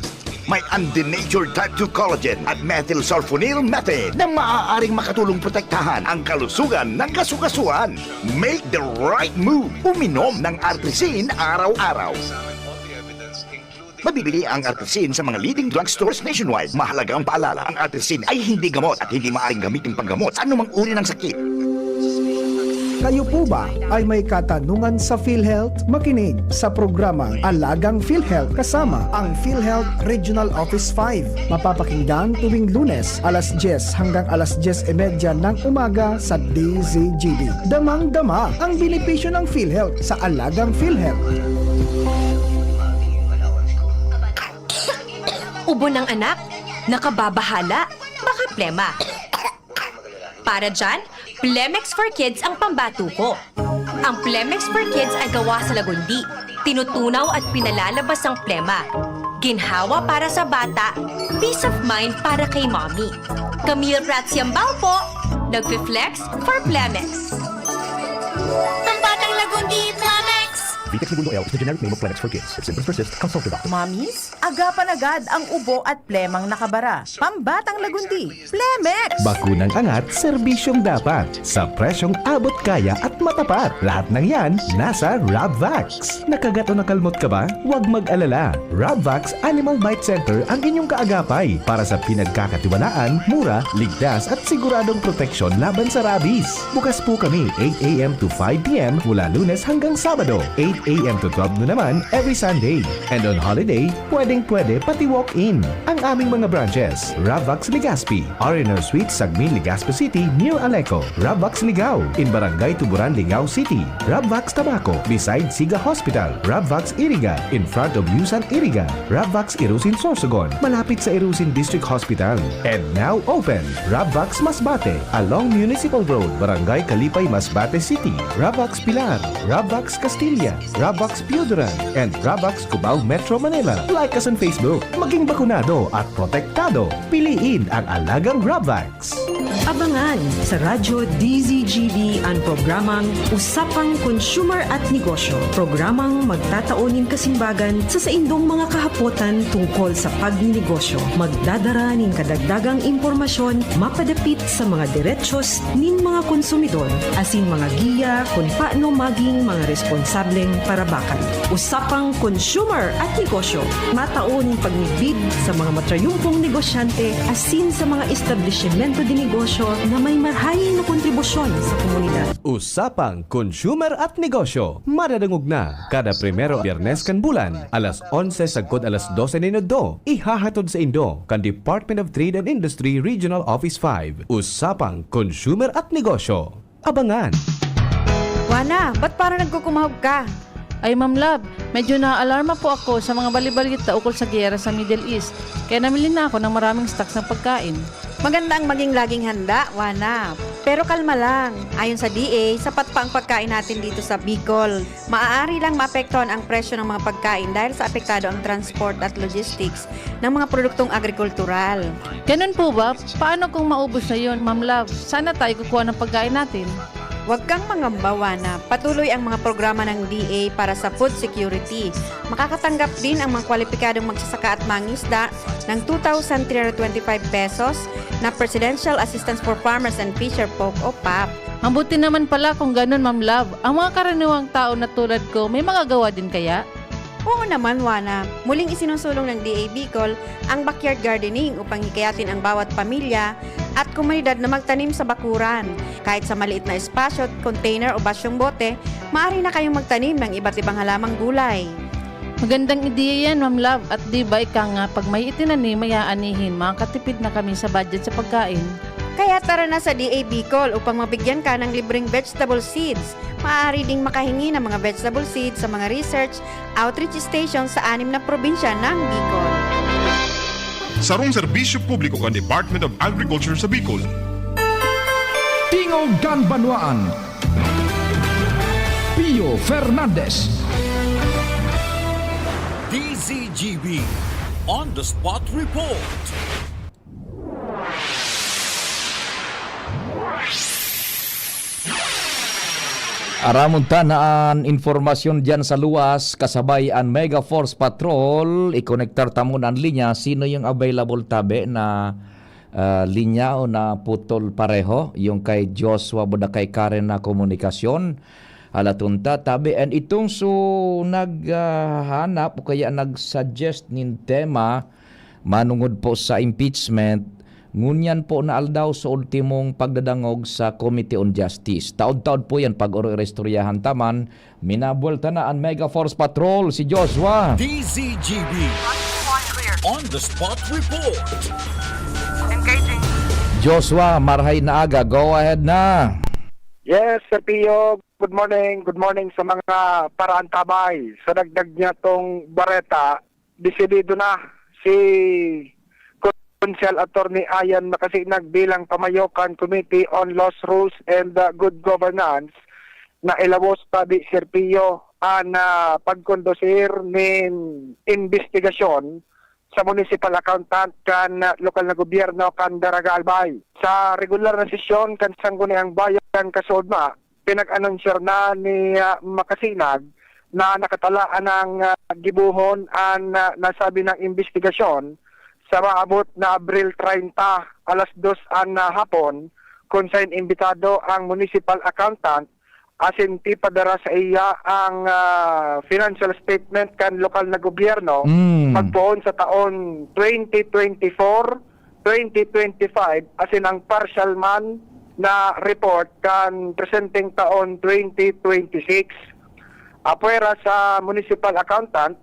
May undenatured type 2 collagen at methylsulfonyl methane na maaaring makatulong protektahan ang kalusugan ng kasukasuan. Make the right move. Uminom ng artrisin araw-araw. Mabibili ang artrisin sa mga leading drugstores nationwide. Mahalaga ang paalala, ang artrisin ay hindi gamot at hindi maaaring gamitin panggamot sa anumang uri ng sakit. Kayo po ba ay may katanungan sa PhilHealth? Makinig sa programang Alagang PhilHealth kasama ang PhilHealth Regional Office 5. Mapapakinggan tuwing Lunes alas 10 hanggang alas 10:30 ng umaga sa DZGB. Damang-dama ang benepisyo ng PhilHealth sa Alagang PhilHealth. Ubo ng anak? Nakababahala? Baka plema. Para dyan, Plemex for Kids ang pambatuko. Ang Plemex for Kids ay gawa sa lagundi. Tinutunaw at pinalalabas ang plema. Ginhawa para sa bata, peace of mind para kay mommy. Camille Pratsiambao po, nagfi-flex for Plemex. Pambatang lagundi, Plemex! Vitex Segundo L is the generic name of Plemex for kids. If symptoms persist, consult your doctor. Mamis, agapan agad ang ubo at plemang nakabara. Pambatang lagundi, Plemex! Bakunang angat, serbisyong dapat. Sa presyong abot kaya at matapat. Lahat ng yan, nasa Rabvax. Nakagat o nakalmot ka ba? Huwag mag-alala. Rabvax Animal Bite Center ang inyong kaagapay para sa pinagkakatiwalaan, mura, ligtas at siguradong proteksyon laban sa rabies. Bukas po kami 8 a.m. to 5 p.m. mula Lunes hanggang Sabado, 8 a.m. to 12 noon naman every Sunday. And on holiday, pwedeng-pwede pati walk-in. Ang aming mga branches, Rabvax Legazpi, R&R Suite, Sagmin, Legazpi City, near Aleco. Rabvax Ligao, in Barangay Tuburan, Ligao City. Rabvax Tabaco, beside Siga Hospital. Rabvax Iriga, in front of Yusan Iriga. Rabvax Irusin Sorsogon, malapit sa Irusin District Hospital. And now open, Rabvax Masbate, along Municipal Road, Barangay Kalipay, Masbate City. Rabvax Pilar, Rabvax Castilla, Rabvax Pioduran, and Rabvax Cubao Metro Manila. Like us on Facebook. Maging bakunado at protektado. Piliin ang alagang Rabvax. Abangan sa Radyo DZGB ang programang Usapang Consumer at Negosyo. Programang magtataunin kasimbagan sa saindong mga kahapotan tungkol sa pagnegosyo. Magdadara ning kadagdagang impormasyon mapadapit sa mga diretsyon nin mga konsumidor asin mga giya kung paano maging mga responsableng Parabakan. Usapang consumer at negosyo. Matauning pagnibid sa mga matrayumpong negosyante asin sa mga establishmento de negosyo na may marhayin na kontribusyon sa komunidad. Usapang consumer at negosyo. Madadangog na kada primero Biyernes kan bulan, alas 11 sagkod alas 12 minuto. Ihahatod sa Indo kan Department of Trade and Industry Regional Office 5. Usapang consumer at negosyo. Abangan! Wana, ba't parang nagkukumahog ka? Ay Ma'am Love, medyo naaalarma po ako sa mga balibalita ukol sa giyera sa Middle East. Kaya namili na ako ng maraming stocks ng pagkain. Maganda ang maging laging handa, Wana. Pero kalma lang. Ayon sa DA, sapat pa ang pagkain natin dito sa Bicol. Maaari lang maapektuhan ang presyo ng mga pagkain dahil sa apektado ang transport at logistics ng mga produktong agrikultural. Ganun po ba? Paano kung maubos na yun, Ma'am Love? Sana tayo kukuha ng pagkain natin. Huwag kang mangamba, na patuloy ang mga programa ng DA para sa food security. Makakatanggap din ang mga kwalipikadong magsasaka at mangisda ng 2,325 pesos na Presidential Assistance for Farmers and Fisher Folk o PAP. Ang buti naman pala kung ganun, Ma'am Love. Ang mga karaniwang tao na tulad ko, may magagawa din kaya? Oo naman, Wana. Muling isinusulong ng DA Bicol ang backyard gardening upang hikayatin ang bawat pamilya at komunidad na magtanim sa bakuran. Kahit sa maliit na espasyo, container o basyong bote, maaari na kayong magtanim ng iba't ibang halamang gulay. Magandang ideya yan, Ma'am Love. At di ba ika nga, pag may itinanim, may aanihin, makakatipid na kami sa budget sa pagkain. Kaya tara na sa DA Bicol upang mabigyan ka ng libreng vegetable seeds. Maaari ding makahingi ng mga vegetable seeds sa mga research outreach stations sa 6 na probinsya ng Bicol. Sarong serbisyo publiko kan Department of Agriculture sa Bicol. Tingog kan Banwaan. Pio Fernandez. DZGB On the Spot Report. Aramon tanaan informasyon dyan sa luwas kasabay ang Mega Force Patrol. I-connectar tamon ang linya. Sino yung available tabi na linya o na putol pareho? Yung kay Joshua buda kay Karen na komunikasyon. Alatunta tabi. And itong naghanap o kaya nag-suggest nin tema manungod po sa impeachment. Ngunyan po na aldaw sa ultimong pagdadangog sa Committee on Justice. Taod-taod po yan pag restoryahan taman. Minabuelta na ang Mega Force Patrol si Joshua. DZGB On the Spot Report. Engaging. Joshua, marhay na aga. Go ahead na. Yes, Sir Pio. Good morning. Good morning sa mga paraan tabay. Sa dagdag niya tong bareta, desidido na si Consul Attorney Ayan Makasinag bilang pamayokan Committee on Laws, Rules and Good Governance na ilabos tabi Sir Pio na pagkondosir nin investigasyon sa municipal accountant kan lokal na gobyerno kan Daraga Albay. Sa regular na sesyon kan Sangguniang Bayan kasodma, pinag-anonsyer na ni Makasinag na nakatalaan ng gibuhon ang nasabi ng investigasyon sa maabot na Abril 30, alas 2 na hapon, kung saan imbitado ang municipal accountant asin tipadara sa iya ang financial statement kan lokal na gobyerno pagpoon sa taon 2024, 2025 asin ang partial man na report kan presenting taon 2026. Apwera sa municipal accountant,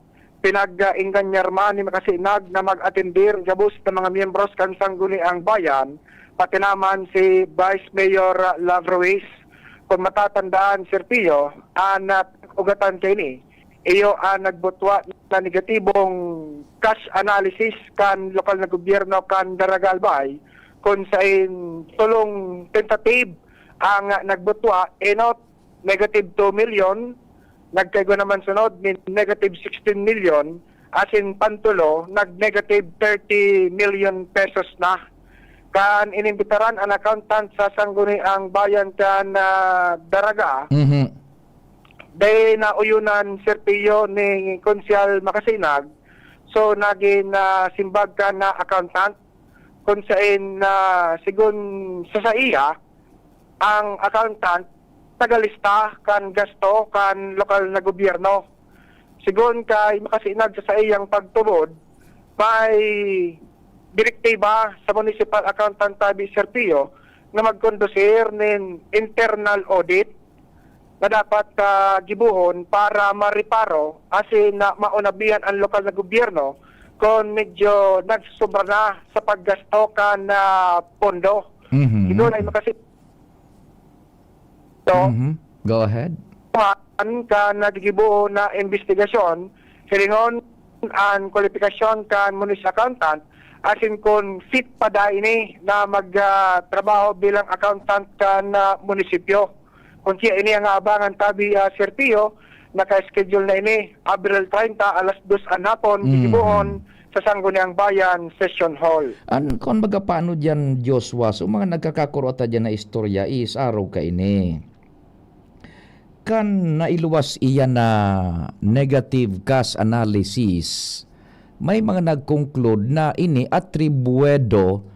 pinag-inganyar man ni Makasinag na mag-atendir gabos ng mga miyembros kan Sangguniang Bayan, pati naman si Vice Mayor Lav Ruiz. Kung matatandaan, Sir Pio, ugatan kay ni, iyo nagbutwa na negatibong cash analysis kan lokal na gobyerno kan Daraga Albay, kung sa tulong tentative ang nagbutwa, enot negative 2 million, nagkaigo naman sunod min negative 16 million, asin pantulo nag-negative 30 million pesos na. Kan inimbitaran ang accountant sa Sangguniang Bayan kan Daraga, day na uyunan Sir Pio ni Konsyal Makasinag, so naging simbag ka na accountant, kung saan sigun sa iya, ang accountant tagalista kan gasto kan lokal na gobyerno. Sigon kay makasinag sa iyang pagtubod, may direktiba sa Municipal Accountant Tabi Serpio na magkondusir nin internal audit na dapat gibuhon para mareparo asin na maunabihan ang lokal na gobyerno kung medyo nagsobra na sa paggasto ka na pondo. Ito na makasin. Go ahead. Ka nagigibuo na investigasyon, hilingon ang kwalifikasyon kan municipal accountant asin kung fit pa da ini na magtrabaho bilang accountant kan munisipyo. Kung siya ini ang abangan Tabi Serpio, naka-schedule na ini Abril 30 alas 2 an hapon gigibuon sa Sangguniang Bayan Session Hall. Kung baga paano dyan, Joshua, so mga nagkakakurota dyan na istorya is araw ka ini. Kan nailuwas iyan na negative cash analysis, may mga nag-conclude na ini atribuedo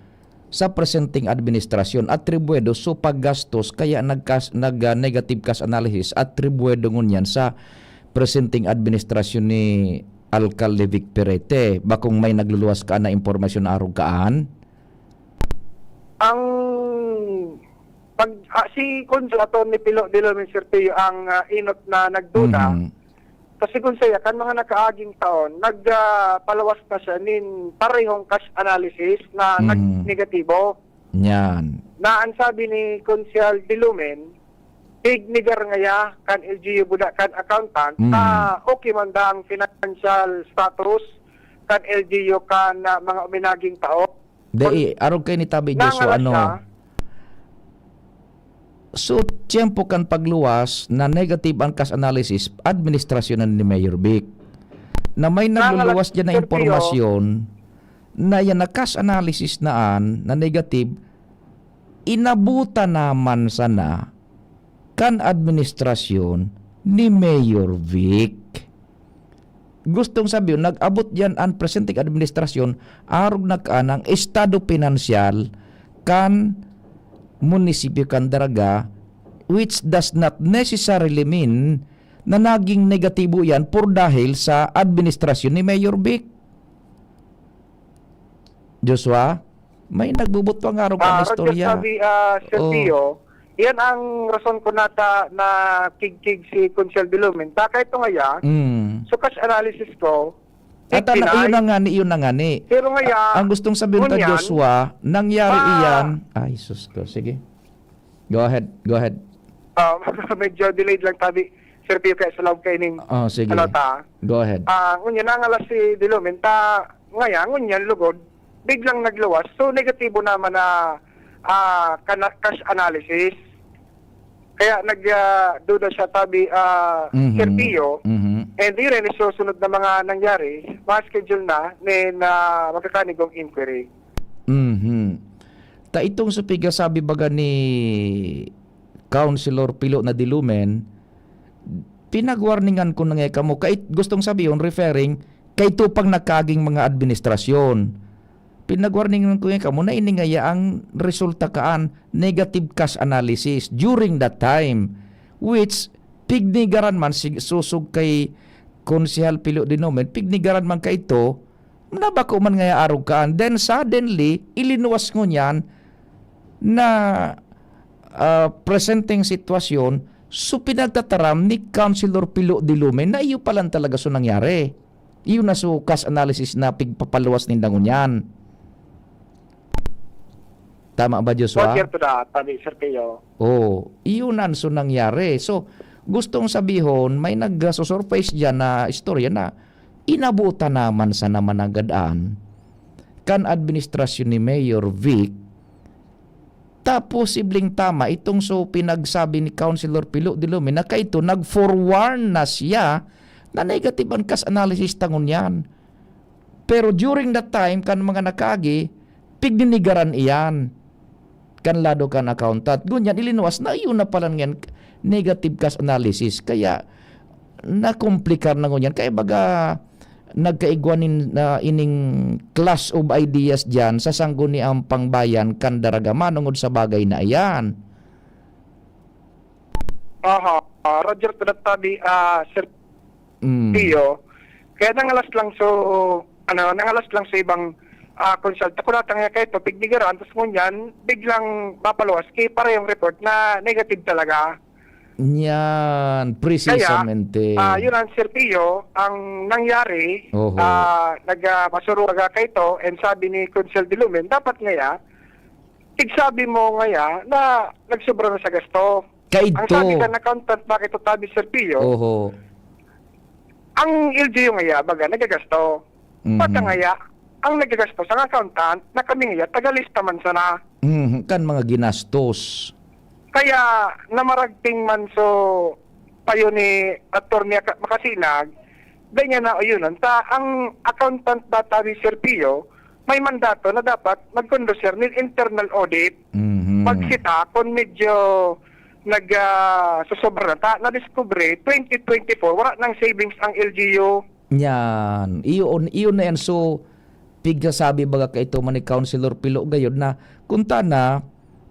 sa presenting administrasyon, atribuedo so paggastos, kaya nag-negative cash analysis, atribuedo ngunyan sa presenting administrasyon ni Alcalde Vic Perete. Bakong may nagluluwas ka na impormasyon na araw kaan? Ang si Konslato ni Pilo de Lumen Serpio ang inot na nagduda. Kasi kung saya, kan mga nakaaging taon, nagpalawas na siya nin parehong cash analysis na nag-negatibo. Yan. Na ang sabi ni Konsyal de Lumen, ignigar ngaya kan LGU buda kan accountant, okay man da ang financial status kan LGU kan mga uminaging tao. Araw kayo ni Tabi Joshua, so, tiyempo kan pagluwas na negative ang cash analysis, administrasyon ni Mayor Vic. Na may nagluluwas dyan na impormasyon na yan na cash analysis naan na negative, inabuta naman sana kan administrasyon ni Mayor Vic. Gustong sabihin, nag-abot dyan ang presenting administrasyon, arog na ka ng estado pinansyal kan munisipyo kan Daraga, which does not necessarily mean na naging negatibo yan por dahil sa administrasyon ni Mayor Vic. Joshua, may nagbubot pang araw ka na istorya. Sabi, Sergio, yan ang rason ko nata na kig-kig si Consuel de Lumen. Taka ito ngaya, so cash analysis ko, iyon na nga ni. Pero ngaya, ang gustong sabihin ka, Joshua, nangyari iyan. Ay, sus ko. Sige. Go ahead. Medyo delayed lang tabi. Serpio kaya sa loob kayo ning sige. Go ahead. Ngunyan nangalas si De Lumen, ngunyan lugod, biglang nagluwas. So, negatibo naman na cash analysis. Kaya nagduda siya tabi Serpio. And yun rin, susunod na mga nangyari, ma-schedule na magkakanigong inquiry. Ta itong supiga sabi baga ni Councilor Pilo na De Lumen, pinagwarningan ko na nga kamo, kahit gustong sabihin, referring kay tupang nakaging mga administrasyon. Pinagwarningan ko nga kamo na iningaya ang resulta kaan negative cash analysis during that time, which pignigaran man susug kay Konsehal Pilo de Lumen, pignigaran man kay ito, nabako man nga arog kaan. Then suddenly, ilinuwas ko niyan na presenting sitwasyon, so pinagtataram ni Councilor Pilo de Lumen na iyo palang talaga so nangyari. Iyo na so cash analysis na pigpapaluwas nindangon yan. Tama ba, Joshua? Iyo na so nangyari. So, gustong sabihon, may nag-surprise dyan na istorya na inabutan naman sa naman agadaan kan administrasyon ni Mayor Vic. Posibleng tama itong so pinagsabi ni Councilor Pilo de Lumen na kaito nag-forewarn na siya na negative ang cash analysis tangon yan. Pero during that time kan mga nakagi pigninigaran iyan kan lado kan accountant. Gunyan ilinuwas na iyon na pala yan negative cash analysis. Kaya nakomplikar na ngunyan. Kaya baga nagkaigwanin na ining class of ideas dyan sa sangguniang pangbayan kan Daraga manungod sa bagay na iyan. Roger Tunatabi, Sir Pio. Kaya nangalas lang sa ibang consult. Ako natang nga kayo, pignigaran, tapos ngunyan, biglang mapaluwas, kaya para yung report na negative talaga. Yan, precisamente. Kaya, yun ang Sir Pio, ang nangyari, nagmasuruga kayo and sabi ni Consel de Lumen, dapat ngaya, tigsabi mo ngaya na nagsobra na sa gasto. Kaito. Ang sabi ka na accountant, bakit ito tabi Sir Pio, ang LGU ngaya, baga, nagagasto. Pagka ngaya, ang nagagasto sa accountant, na kami ngaya, tagalista man sana. Kan mga ginastos. Kaya namaragting man so payo ni Atty. Makasinag, ganyan na yun. Ang accountant data ni Sir Pio, may mandato na dapat mag-conducer ng internal audit. Pagsita, kung medyo nag-susobra na-discovery, 2024, wala ng savings ang LGU. Yan. Iyon na yan. So, pigsasabi baga ka ito man ni Councilor Pilo gayon na kunta na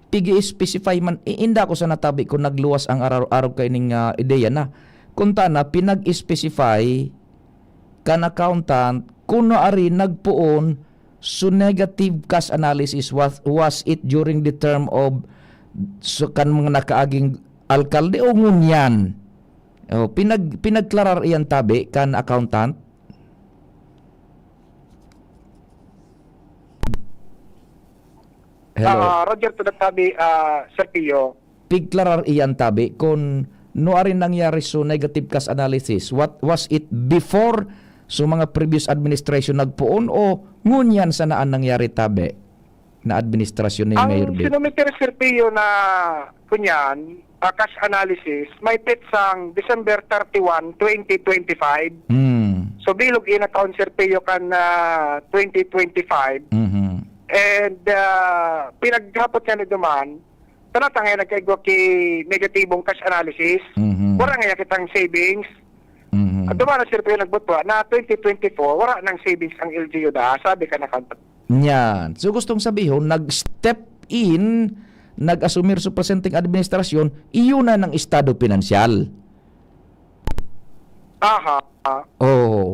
pigi-specify man, inda ko sa natabi ko nagluwas ang araw-araw kay ning ideya na kunta na pinag-specify kan accountant kuno ari nagpuon so negative cash analysis was it during the term of so kan mga nakaaging alkalde o ngunyan. Pinagklarar iyan tabi kan accountant. Hello. Roger Tunatabi, Sir Pio. Pigklarar iyan tabi kung no arin nangyari so negative cash analysis. What was it before so mga previous administration nagpuon o ngunyan sa naan nangyari tabi na administrasyon ni Mayor Bill? Ang sinumitir Sir Pio na kunyan, cash analysis, may pitsang December 31, 2025. So bilog in-account Sir Pio kan 2025. And pinaghapot niya ni Duman, tanatang nga nagkaigwa ki negatibong cash analysis. Wala nga kitang savings. At Duman na Sir Pio nagbutwa na 2024, wala nang savings ang LGU da, sabi ka na kantat. Yan. So gustong sabihin, nag-step in, nag-asumir sa presenting administrasyon, iyon na ng estado pinansyal.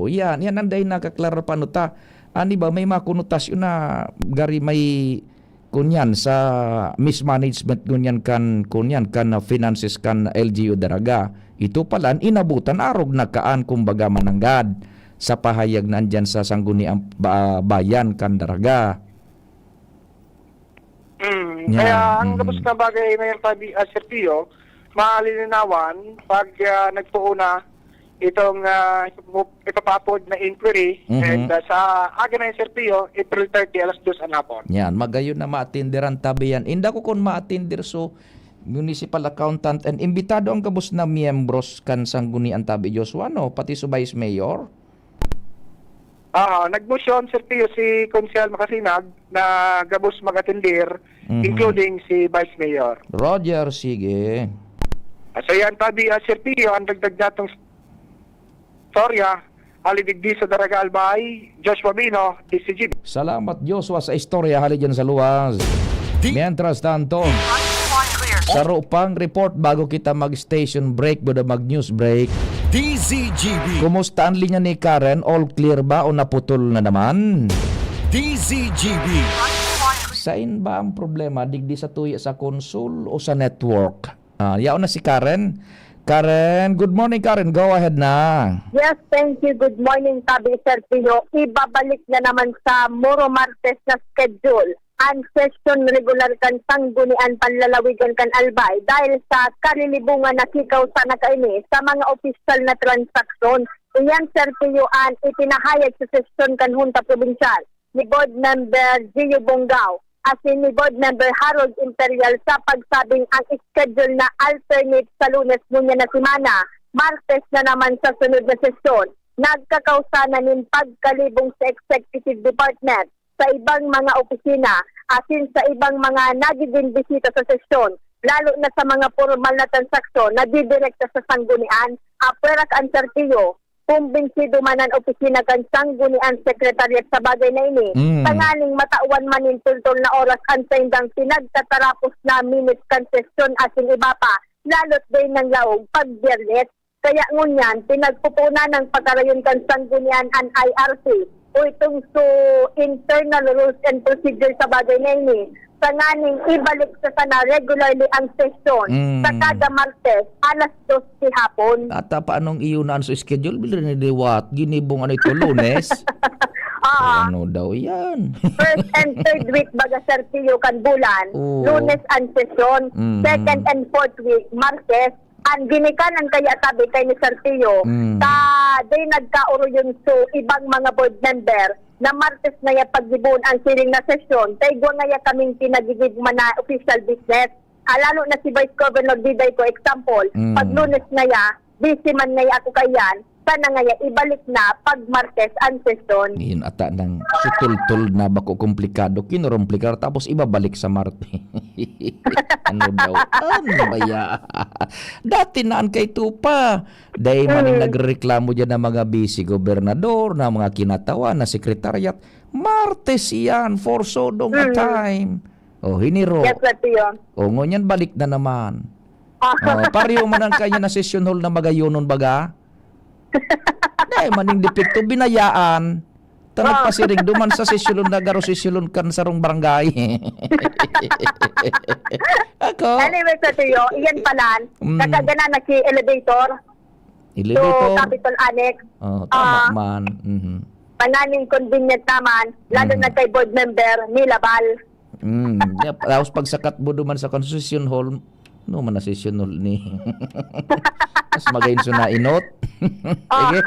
Yan anday nakaklara panuta. Ani ba may mga konotasyon na gari may kunyan sa mismanagement kunyan kan finances kan LGU daraga. Ito pala inabutan arog na kaan kumbaga mananggad sa pahayag na andyan sa sangguniang bayan kan daraga. Kaya ang tapos na bagay na yung tabi Sir Pio, malilinawan pag nagpuuna itong ipapapod na inquiry and sa aga na yung Sir Pio, April 30, alas 2 ang hapon. Yan, magayon na maatindiran tabi yan. Inda ko kung maatindir so municipal accountant and imbitado ang gabos na miyembros kan sanggunian tabi Joshua, no? Pati so Vice Mayor? Nagmotion Sir Pio si Consel Makasinag na gabos mag-atindir, including si Vice Mayor. Roger, sige. So yan tabi Sir Pio, ang dagdag natong Storya, alidigdi sa Daraga Albay, Joshua Bino, DCGB. Salamat Joshua sa istorya hali dyan sa luwas. Mientras tanto, saro pang report bago kita mag-station break o mag-news break. DZGB. Kumusta ang linya ni Karen? All clear ba o naputol na naman? DZGB. Sain ba ang problema? Digdi sa tuya sa konsul o sa network? Yaon na si Karen. Karen, good morning Karen. Go ahead na. Yes, thank you. Good morning, Tabi Sir Pio. Ibabalik na naman sa Moro Martes na schedule ang session regular kan sanggunian panlalawigan kan Albay dahil sa kalilibungan na kikaw sa nakaini sa mga opisyal na transaksyon. Iyan Sir Pio ang ipinahayag sa session kan Junta Provincial ni Board Member Gio Bongao asin ni Board Member Harold Imperial sa pagsabing ang schedule na alternate sa Lunes ngunya na semana, Martes na naman sa sunod na sesyon. Nagkakausa na nin pagkalibong sa Executive Department sa ibang mga opisina asin sa ibang mga nagiging bisita sa sesyon, lalo na sa mga formal na transaksyon na didirekta sa sanggunian, apwerak ang Sir Pio. Kumbinsido man ang opisina kan sanggunian sekretariat sa bagay na ini. Tangaling matawan man in tultol na oras ang saindang pinagtatarapos na minutes kan sesyon asin iba pa lalot din ng laog pag Biyernes. Kaya ngunyan, pinagpupuna ng pagkarayon kan Sanggunian ang IRC o itong internal rules and procedures sa bagay na ini. Sa nganing ibalik sa sana regularly ang sesyon sa kada Martes, alas 2 si hapon. Ata paanong iyo na sa schedule? Bila ni Diwat, ginibong ano ito, Lunes? Ano daw yan? First and third week baga Serpilyo kan bulan, Lunes ang sesyon. Second and fourth week, Martes. Ang ginikanan kaya tabi kay ni Serpilyo, day nagkauro yun so ibang mga board member na Martes na ya pagbibun ang siling na sesyon, taigwa nga ya kaming pinagigib man na official business. Lalo na si Vice Governor Diday ko, example, pag Lunes na ya, busy man na ya ako kayan, sana nga ya ibalik na pag Martes ang sesyon. Yun ata ng sutul-tul na bako komplikado, kinurumplikar tapos ibabalik sa Marte. Ano daw? Ano ba ya? Dati naan kay Tupa. Dahil maning nagreklamo dyan ng mga busy gobernador, na mga kinatawa, na sekretariat. Martes yan, for so long a time. O, hiniro. Yes, Serpilyo. O, ngunyan balik na naman. Pariyo man ang kanya na session hall na magayonon baga. Dahil maning depekto binayaan. Tanag pa siring duman sa sesyon na garo sesyon kan sarong barangay. Ako. Anyway, Serpilyo, iyan palan. Nakagana na si elevator. So, Capitol Annex. Tama man. Pananing convenient naman, lalo na kay board member Milabal. Tapos pagsakat mo duman sa Constitution Hall, no man na session hall ni. Mas magayon so na inot. Sige.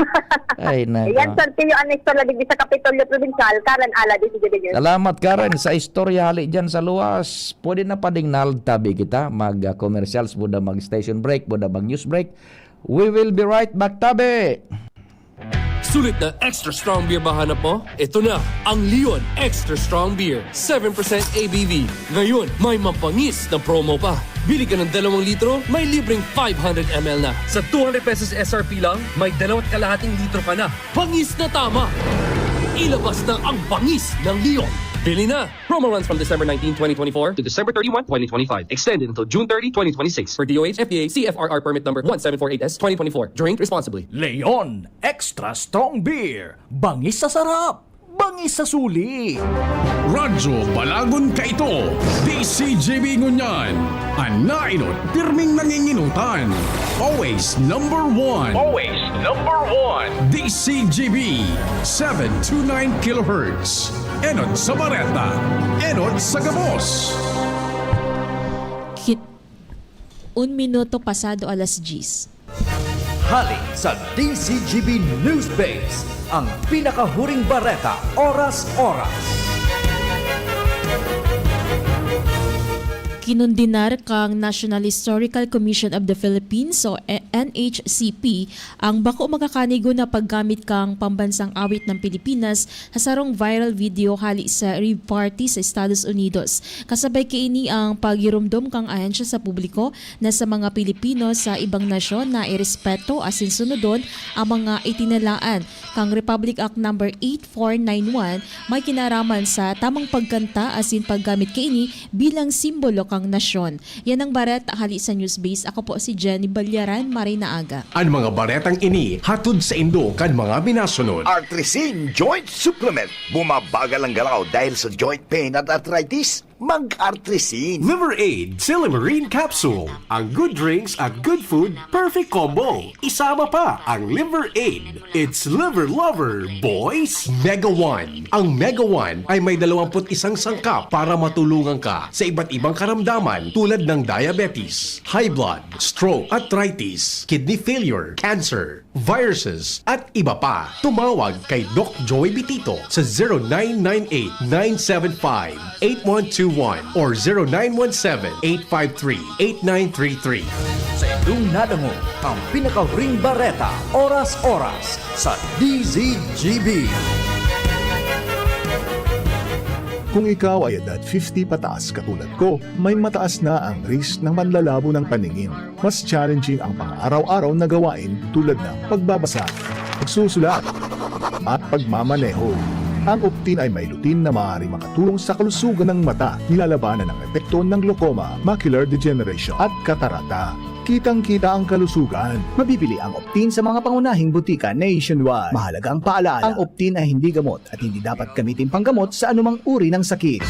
Ay na. Yan Serpilyo anexo ladig sa Kapitolyo Provincial, Karen Ala di sige. Salamat Karen sa istorya hali diyan sa luwas. Pwede na pading naltabi kita mag-commercials, buda mag-station break, buda mag-news break. We will be right back, tabi. Sulit na extra strong beer ba hanap mo? Ito na, ang Leon Extra Strong Beer. 7% ABV. Ngayon, may mampangis na promo pa. Bili ka ng 2 litro, may libreng 500 ml na. Sa 200 pesos SRP lang, may 2.5 litro ka na. Pangis na tama! Ilabas na ang pangis ng Leon. Bili na! Promo runs from December 19, 2024 to December 31, 2025. Extended until June 30, 2026. For DOH, FDA, CFRR permit number 1748S, 2024. Drink responsibly. Leon Extra Strong Beer. Bangis sa sarap. Bangis sa suli. Radyo Balagon ka ito. DCGB Ngunyan. Anainot, pirming nanginginutan. Always number one. Always number one. DCGB 729 kHz. Enot sa Bareta. Enot sa Gabos. 1 minuto pasado alas 10. Hali sa DCGB News Base, ang pinakahuring bareta, oras-oras. Kinundinar kang National Historical Commission of the Philippines o NHCP ang bako makakanigo na paggamit kang pambansang awit ng Pilipinas sa sarong viral video hali sa rave party sa Estados Unidos. Kasabay kaini ang paghirumdom kang ahensya sa publiko na sa mga Pilipino sa ibang nasyon na irespeto asin sunodon ang mga itinalaan kang Republic Act No. 8491 may kinaraman sa tamang pagkanta asin paggamit kaini bilang simbolo kang nasyon. Yan ang bareta hali sa Newsbase. Ako po si Jenny Balyaran, Marina Aga. Ang mga baretang ini hatod sa Indo kan mga binasunod. Artrisin Joint Supplement. Bumabagal ang galaw dahil sa joint pain at arthritis. Mag-Artrisin. Liver Aid Silimarine Capsule. Ang good drinks at good food, perfect combo. Isama pa ang Liver Aid. It's liver lover, boys. Mega One. Ang Mega One ay may 21 sangkap para matulungan ka sa iba't ibang karamdaman tulad ng diabetes, high blood, stroke, arthritis, kidney failure, cancer, viruses, at iba pa. Tumawag kay Doc Joy Bitito sa 0998-975-8121 or 0917-853-8933. Sa Indung Nadango, ang pinakahuring bareta, oras-oras sa DZGB. Kung ikaw ay edad 50 pataas katulad ko, may mataas na ang risk ng manlalabo ng paningin. Mas challenging ang pang-araw-araw na gawain tulad ng pagbabasa, pagsusulat, at pagmamaneho. Ang Optin ay may lutin na maaari makatulong sa kalusugan ng mata, nilalabanan ng epekto ng glaucoma, macular degeneration at katarata. kitang-kita ang kalusugan. Mabibili ang Optin sa mga pangunahing butika nationwide. Mahalagang paalala, ang Optin ay hindi gamot at hindi dapat gamitin panggamot sa anumang uri ng sakit.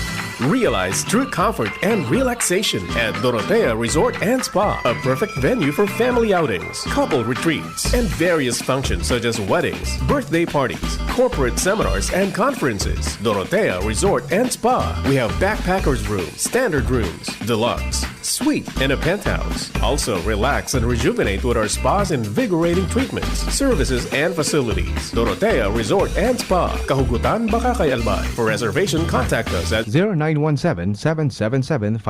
Realize true comfort and relaxation at Dorotea Resort and Spa, a perfect venue for family outings, couple retreats, and various functions such as weddings, birthday parties, corporate seminars, and conferences. Dorotea Resort and Spa. We have backpackers rooms, standard rooms, deluxe, suite, and a penthouse. Also, relax and rejuvenate with our spas and invigorating treatments, services, and facilities. Dorotea Resort and Spa, Kahugutan, Bakakay, Albay. For reservation, contact us at 0917-777-5734.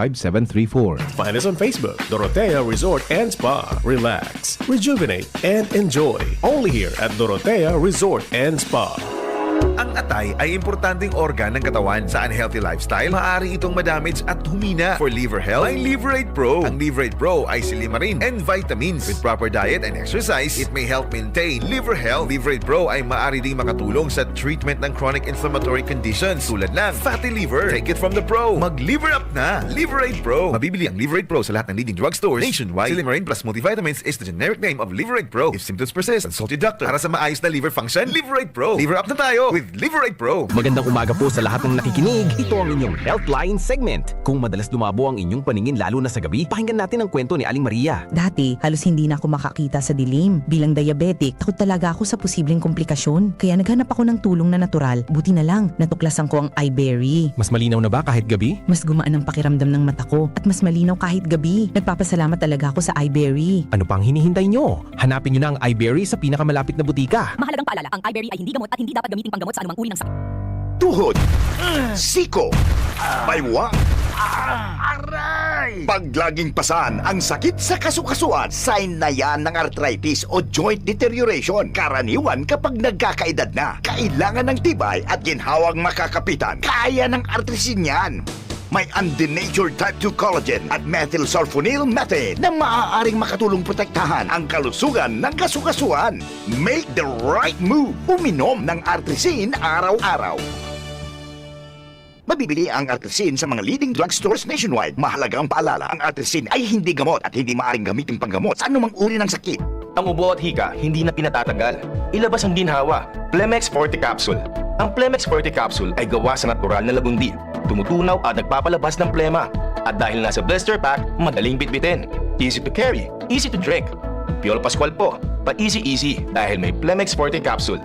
Find us on Facebook, Dorotea Resort and Spa. Relax, rejuvenate, and enjoy. Only here at Dorotea Resort and Spa. Ang atay ay importanteng organ ng katawan. Sa unhealthy lifestyle, maaari itong madamage at humina. For liver health, may Liverate Pro. Ang Liverate Pro ay silimarin and vitamins. With proper diet and exercise, it may help maintain liver health. Liverate Pro ay maaari ding makatulong sa treatment ng chronic inflammatory conditions tulad ng fatty liver. Take it from the pro. Mag-liver up na. Liverate Pro. Mabibili ang Liverate Pro sa lahat ng leading drugstores nationwide. Silimarin plus multivitamins is the generic name of Liverate Pro. If symptoms persist, consult your doctor. Para sa maayos na liver function, Liverate Pro. Liver up na tayo with Liverate Pro. Magandang umaga po sa lahat ng nakikinig. Ito ang inyong Healthline segment. Kung madalas dumabo ang inyong paningin lalo na sa gabi, pakinggan natin ang kwento ni Aling Maria. Dati, halos hindi na ako makakita sa dilim. Bilang diabetic, takot talaga ako sa posibleng komplikasyon. Kaya naghanap ako ng tulong na natural. Buti na lang, natuklasan ko ang iBerry. Mas malinaw na ba kahit gabi? Mas gumaan ang pakiramdam ng mata ko at mas malinaw kahit gabi. Nagpapasalamat talaga ako sa iBerry. Ano pang hinihintay nyo? Hanapin nyo na ang iBerry sa pinakamalapit na butika. Mahalagang paalala, ang iBerry ay hindi gamot at hindi dapat gamitin panggamot sa anumang uri ng sakit. Tuhod, siko, baywang, paglaging pasan ang sakit sa kasukasuan. Sign na yan ng arthritis o joint deterioration. Karaniwan kapag nagkakaedad na. Kailangan ng tibay at ginhawang makakapitan. Kaya ng artrisin yan. May undenatured type 2 collagen at methylsulfonyl methane na maaaring makatulong protektahan ang kalusugan ng kasukasuan. Make the right move. Uminom ng artrisin araw-araw. Mabibili ang artrisin sa mga leading drugstores nationwide. Mahalagang paalala, ang artrisin ay hindi gamot at hindi maaaring gamitin panggamot sa anumang uri ng sakit. Ang ubo at hika hindi na pinatatanggal. Ilabas ang ginhawa. Plemex Forte Capsule. Ang Plemex Forte Capsule ay gawa sa natural na lagundi. Tumutunaw at nagpapalabas ng plema. At dahil nasa blister pack, madaling bitbitin. Easy to carry, easy to drink. Piolo Pascual po, pa-easy-easy dahil may Plemex Forte Capsule.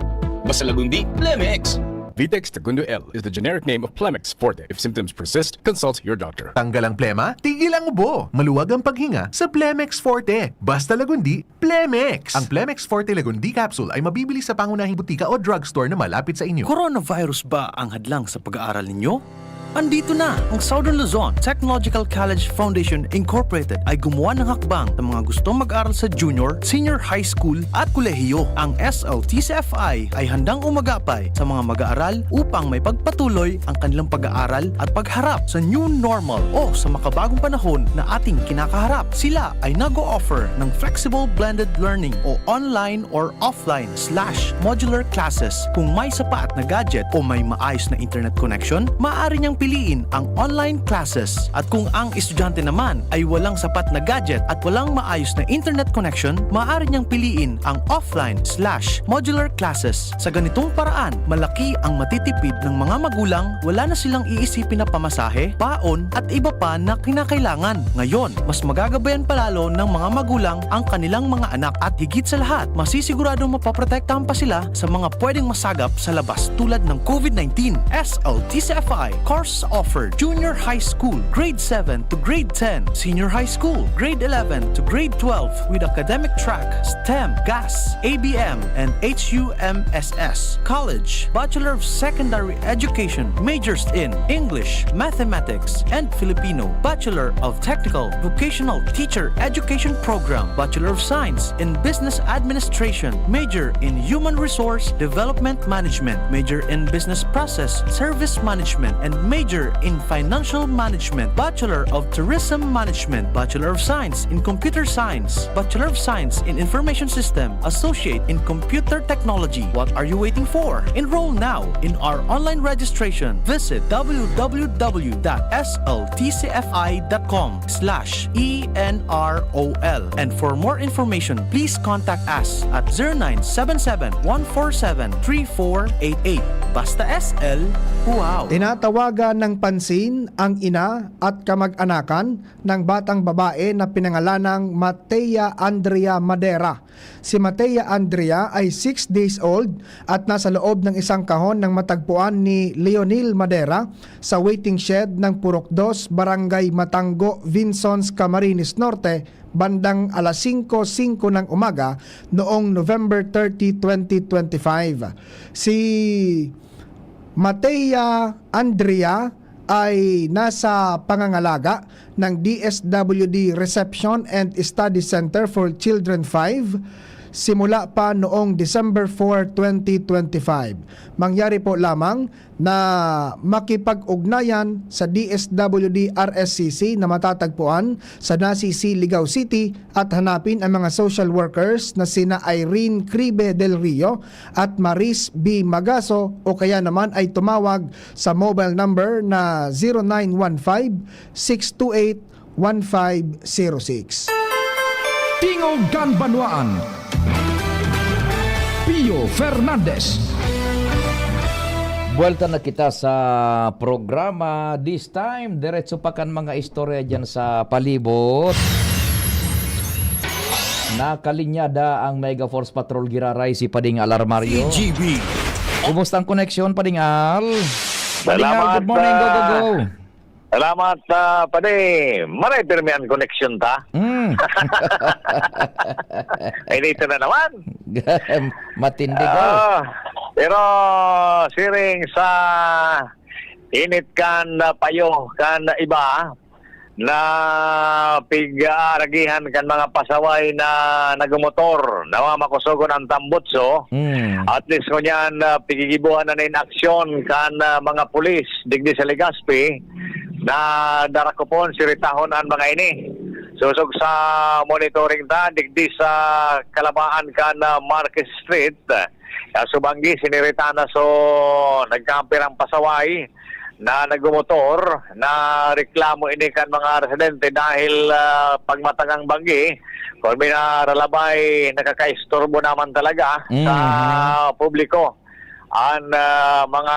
Basta lagundi, Plemex! Vitex Tecundo L is the generic name of Plemex Forte. If symptoms persist, consult your doctor. Tanggal ang plema, tigil ang ubo. Maluwag ang paghinga sa Plemex Forte. Basta lagundi, Plemex. Ang Plemex Forte Lagundi Capsule ay mabibili sa pangunahing butika o drugstore na malapit sa inyo. Coronavirus ba ang hadlang sa pag-aaral ninyo? Andito na ang Southern Luzon Technological College Foundation Incorporated ay gumawa ng hakbang sa mga gustong mag-aral sa junior, senior high school at kolehiyo. Ang SLTCFI ay handang umagapay sa mga mag-aaral upang may pagpatuloy ang kanilang pag-aaral at pagharap sa new normal o sa makabagong panahon na ating kinakaharap. Sila ay nag-o-offer ng flexible blended learning o online or offline/modular classes. Kung may sapat na gadget o may maayos na internet connection, maaari niyang piliin ang online classes. At kung ang estudyante naman ay walang sapat na gadget at walang maayos na internet connection, maaari niyang piliin ang offline/modular classes. Sa ganitong paraan, malaki ang matitipid ng mga magulang, wala na silang iisipin na pamasahe, baon at iba pa na kinakailangan. Ngayon, mas magagabayan palalo ng mga magulang ang kanilang mga anak at higit sa lahat, masisiguradong mapaprotektahan pa sila sa mga pwedeng masagap sa labas tulad ng COVID-19. SLTCFI course offered junior high school, grade 7 to grade 10, senior high school, grade 11 to grade 12 with academic track, STEM, GAS, ABM, and HUMSS. College, Bachelor of Secondary Education, majors in English, Mathematics, and Filipino. Bachelor of Technical Vocational Teacher Education Program, Bachelor of Science in Business Administration, major in Human Resource Development Management, major in Business Process Service Management, and major Major in Financial Management, Bachelor of Tourism Management, Bachelor of Science in Computer Science, Bachelor of Science in Information System, Associate in Computer Technology. What are you waiting for? Enroll now in our online registration. Visit www.sltcfi.com/ENROL. And for more information, please contact us at 0977-147-3488. Basta SL, wow! Tinatawagan ng pansin ang ina at kamag-anakan ng batang babae na pinangalanang Matea Andrea Madera. Si Matea Andrea ay 6 days old at nasa loob ng isang kahon ng matagpuan ni Leonil Madera sa waiting shed ng Purok 2, Barangay Matango, Vinsons, Camarines Norte, bandang alas 5:05 ng umaga noong November 30, 2025. Si Matea Andrea ay nasa pangangalaga ng DSWD Reception and Study Center for Children 5 simula pa noong December 4, 2025. Mangyari po lamang na makipag-ugnayan sa DSWD RSCC na matatagpuan sa Nasisi, Ligao City at hanapin ang mga social workers na sina Irene Cribe del Rio at Maris B. Magaso o kaya naman ay tumawag sa mobile number na 0915-628-1506. Tingog Ganbanwaan, Pio Fernandez. Buwelta na kita sa programa. This time, diretso pa kan mga istorya dyan sa palibot. Nakalinyada ang Mega Force Patrol Giraray si Pading Alarmario. TGB. Kumusta ang koneksyon, Pading Al? Pading Al, Salamat, good morning, go. Salamat, Pade. Maray pirmihan connection ta. Ay, dito na naman. Matindi ka. Pero, siring sa init kan payo kan iba na pig-aragihan kan mga pasaway na nagmotor na makusugon ang tambutso. At least kunyan pigigibuhan na in aksyon kan mga pulis digdi sa Legazpi na darakopon siritahon ang mga ini. Susog sa monitoring ta digdi sa kalabaan kan Marquez Street. Subanggi sinirita na so nagkamper ang pasaway na nagmotor na reklamo ini kan mga residente dahil pagmatagang banggi kung may naralabay nakakaistorbo naman talaga sa publiko ang mga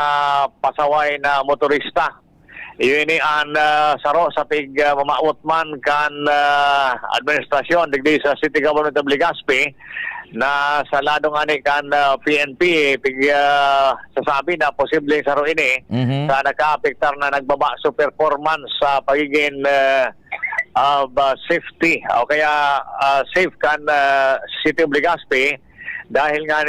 pasaway na motorista. Iyon ang saro sa pig mamaot man kan administrasyon digdi sa City Government of Legazpi na sa ladong ani kan PNP pig sasabi na posibleng saro ini sa nakaapektar na nagbaba sa performance sa pagiging safety o kaya safe kan City of Legazpi dahil nga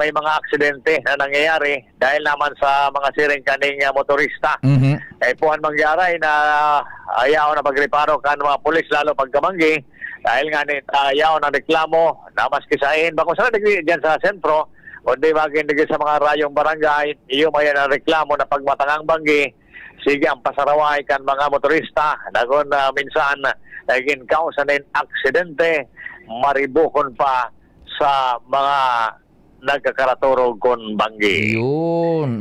may mga aksidente na nangyayari dahil naman sa mga siring kaning motorista. Kaya puhan mangyaray na ayaw na pagreparo kan mga pulis lalo pagkamanggi dahil nga ayaw na reklamo na maski sa bako sana digdi dyan sa sentro kundi maging digdi sa mga rayong barangay iyo may na reklamo na pagmatangang banggi sige ang pasaraway kan mga motorista nagon minsan naging kausa na aksidente maribukon pa sa mga nagkakaraturog kon banggi. Yun.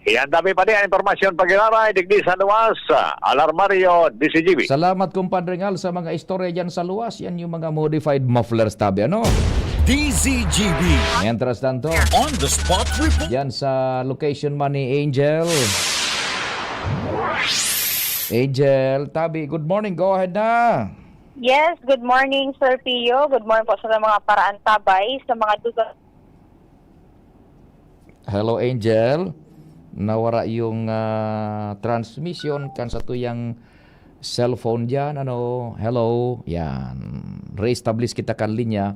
Yan dami pa din ang informasyon pag-ilaray digdi sa luwas. Alarmario, DCGB. Salamat kumpadre Al sa mga istorya dyan sa luwas. Yan yung mga modified mufflers tabi, ano? DZGB. Mientras tanto, On the spot report. yan sa location man ni Angel. Angel, tabi, good morning. Go ahead na. Yes, good morning Sir Pio. Good morning po sa mga paraan tabay, sa mga dugang. Hello Angel. Nawara yung transmission kan sa tuyang cellphone dyan. Ano? Hello. Yan. Re-establish kita kan linya.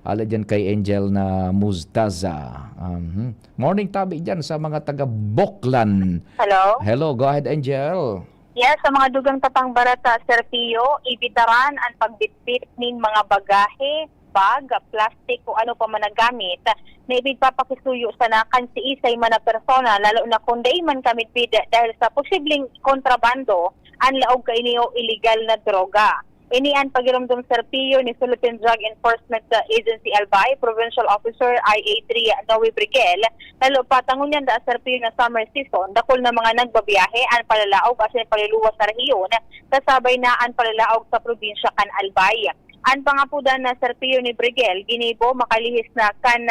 Ala dyan kay Angel na Mustaza. Morning tabi dyan sa mga taga Boklan. Hello. Hello. Go ahead Angel. Yes, sa mga dugang tapang barata, Sir Pio, ibitaran ang pagbitbit ng mga bagahe, bag, plastic o ano pa man nagamit na ipagpapakisuyo sa nakan si isay man na persona, lalo na kung di man kami pida dahil sa posibleng kontrabando ang laog kay niyo illegal na droga. Inian pagiramdom Sir Pio ni Philippine Drug Enforcement Agency Albay, Provincial Officer IA3 Noe Brigel, lalo patangon yan da Sir Pio na summer season, dakol na mga nagbabiyahe an palalaog as paliluwas sa rehiyon, kasabay na an palalaog sa probinsya kan Albay. An pangapudan na Sir Pio ni Brigel, ginibo makalihis na kan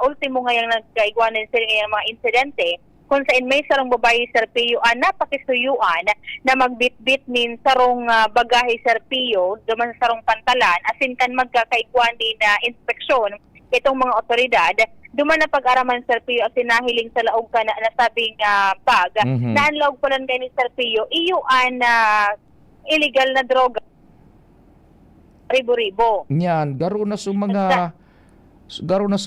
ultimo ngayang nagkaigwanan sila ngayang mga insidente, kung saan may sarong babae Sir Pio napakisuyuan na magbitbit nin sarong bagahe Sir Pio duman sa sarong pantalan asin kan magkakaigwan din na inspeksyon itong mga otoridad duman na pag-araman Sir Pio asin nahiling sa laog ka na nasabing bag naanlaog pa lang kay ni Sir Pio iyuan illegal na droga ribo-ribo. Yan, garo na sa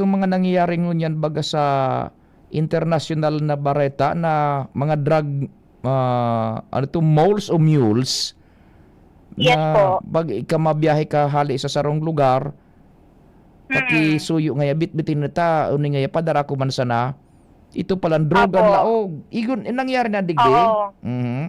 mga nangyayari ngunyan baga sa international na bareta na mga drug moles o mules yes, na po. pag ikamabiyahe ka hali sa sarong lugar pati suyo ngaya bitbitin na ta uni ngaya padara ko man sana ito palang droga laog igon nangyari na digdi.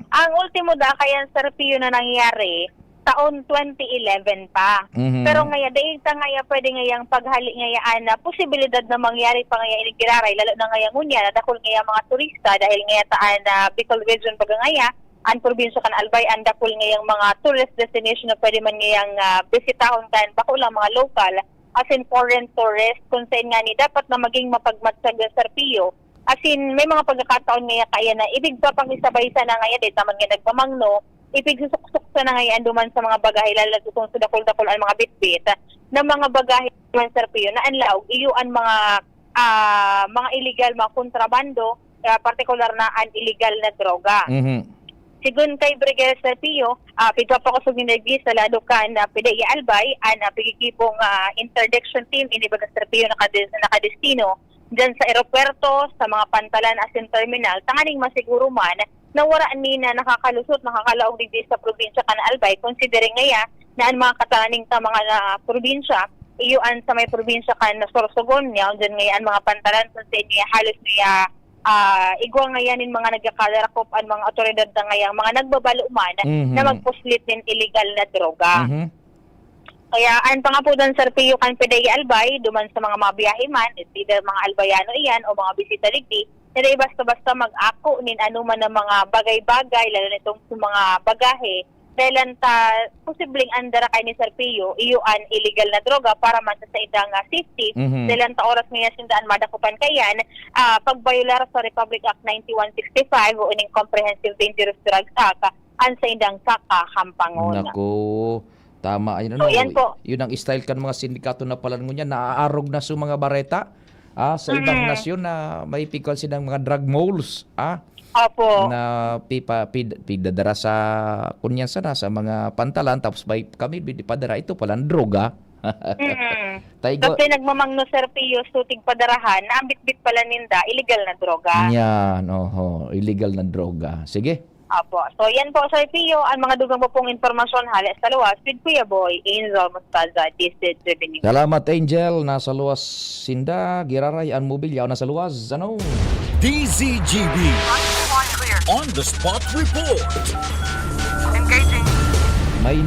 Ang ultimo da kaya Sir Pio na nangyari taon 2011 pa. Pero ngaya dahil ta ngaya pwede ngayang paghali ngayaan na posibilidad na mangyari pa ngaya inigiraray lalo na ngayang unya na dakol ngaya mga turista dahil ngaya taan na Bicol Region pag ngaya ang probinsya kan Albay ang dakol ngayang mga tourist destination na pwede man ngayang bisitahon kan bako lang mga local as in foreign tourist kung saan nga ni dapat na maging mapagmatsag Sir Pio. As in may mga pagkakataon ngaya kaya na ibig pa pang isabay sa na ngaya dahil taman nga nagpamangno ipigsusok sa na ngayon duman sa mga bagahe lalo kung sa dakol-dakol ang mga bitbit na mga bagahe duman Sir Pio na anlaog iyuan mga illegal mga kontrabando partikular na an illegal na droga. Sigun kay Brigadier Sir Pio pigpapakusog ni Nagis sa lalo kan PDEA Albay an pigikipong interdiction team inibaga Sir Pio nakadestino dyan sa aeropuerto sa mga pantalan asin terminal tanganing masiguro man na waraan ni na nakakalusot, nakakalaog digdi sa probinsya kan Albay, considering ngaya na ang mga katalaning sa mga probinsya, iyuan sa may probinsya kan Sorsogon niya, dyan ngaya ang mga pantalan sa niya halos niya igwa ngayanin mga nagkakalarapop ang mga otoridad na ngayang mga nagbabaluman na magpuslit ng illegal na droga. Kaya ang pangapudan Sir Pio kan PDEA Albay, duman sa mga mabiyahe man, either mga Albayano iyan o mga bisita digdi, na basta-basta mag-ako nin anuman ng mga bagay-bagay, lalo nitong sa mga bagahe, dahil posibleng andara kay ni Sir Pio, iyuan illegal na droga para man sa idang safety, dahil oras ngayon sindaan madakupan kayan, pagbayular sa Republic Act 9165 o ining Comprehensive Dangerous Drugs Act, an sa idang kakahampangon. Nako, tama. Ayun, so, yan po. Yun ang style kan mga sindikato na pala ngunyan, naaarog na sa mga bareta. Sa ibang nasyon na may pikol silang mga drug moles Opo. na pidadara sa kunyansa na sa mga pantalan tapos may kami padara ito palang droga. Kasi nagmamangno Sir Pio sutig padarahan na ang bitbit pala ninda illegal na droga. Yan, illegal na droga. Sige. Apo. So yan po Sir Pio, ang mga dugang po pong informasyon halos sa luwas with Kuya Boy, Angel Mostaza, DCGB. Salamat Angel, nasa luwas sinda, giraray ang mobilyaw nasa luwas. Ano? DZGB On the Spot Report. Engaging. May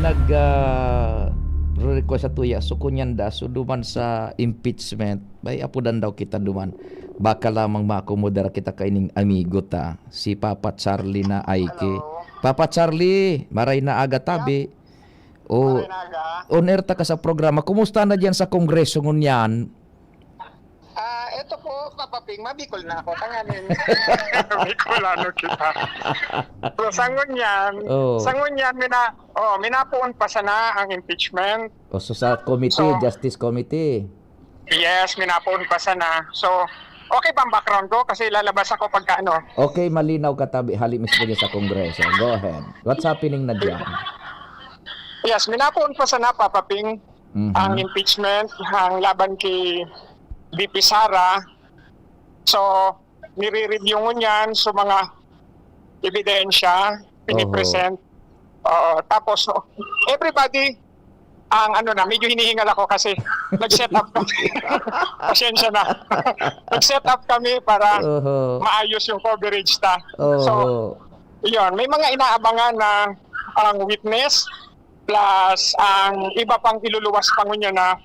request sa tuya so kunyanda so duman sa impeachment bay apudan daw kita duman baka lamang maakomodar kita kaining amigo ta si Papa Charlie na Aike. Papa Charlie maray na aga tabi o on air ta ka sa programa kumusta na diyan sa kongreso ngunyan? Ito po, Papa Ping, mabikol na ako. Tanganin. Bicolano kita. So, sangon yan, minapuon pa sana ang impeachment. O so sa committee, Justice Committee? Yes, minapuon pa sana. So, okay bang background ko? Kasi lalabas ako pagka ano. Okay, malinaw katabi. Hali mismo niya sa Kongreso. Go ahead. What's happening na dyan? Yes, minapuon pa sana, Papa Ping, ang impeachment, ang laban kay BP Sara. So, nire-review mo niyan sa mga ebidensya, pinipresent. Tapos, everybody medyo hinihingal ako kasi nag-set up kami. Pasensya na. Nag-set up kami para maayos yung coverage ta. So, yun, may mga inaabangan na ang witness plus ang iba pang iluluwas pa niya na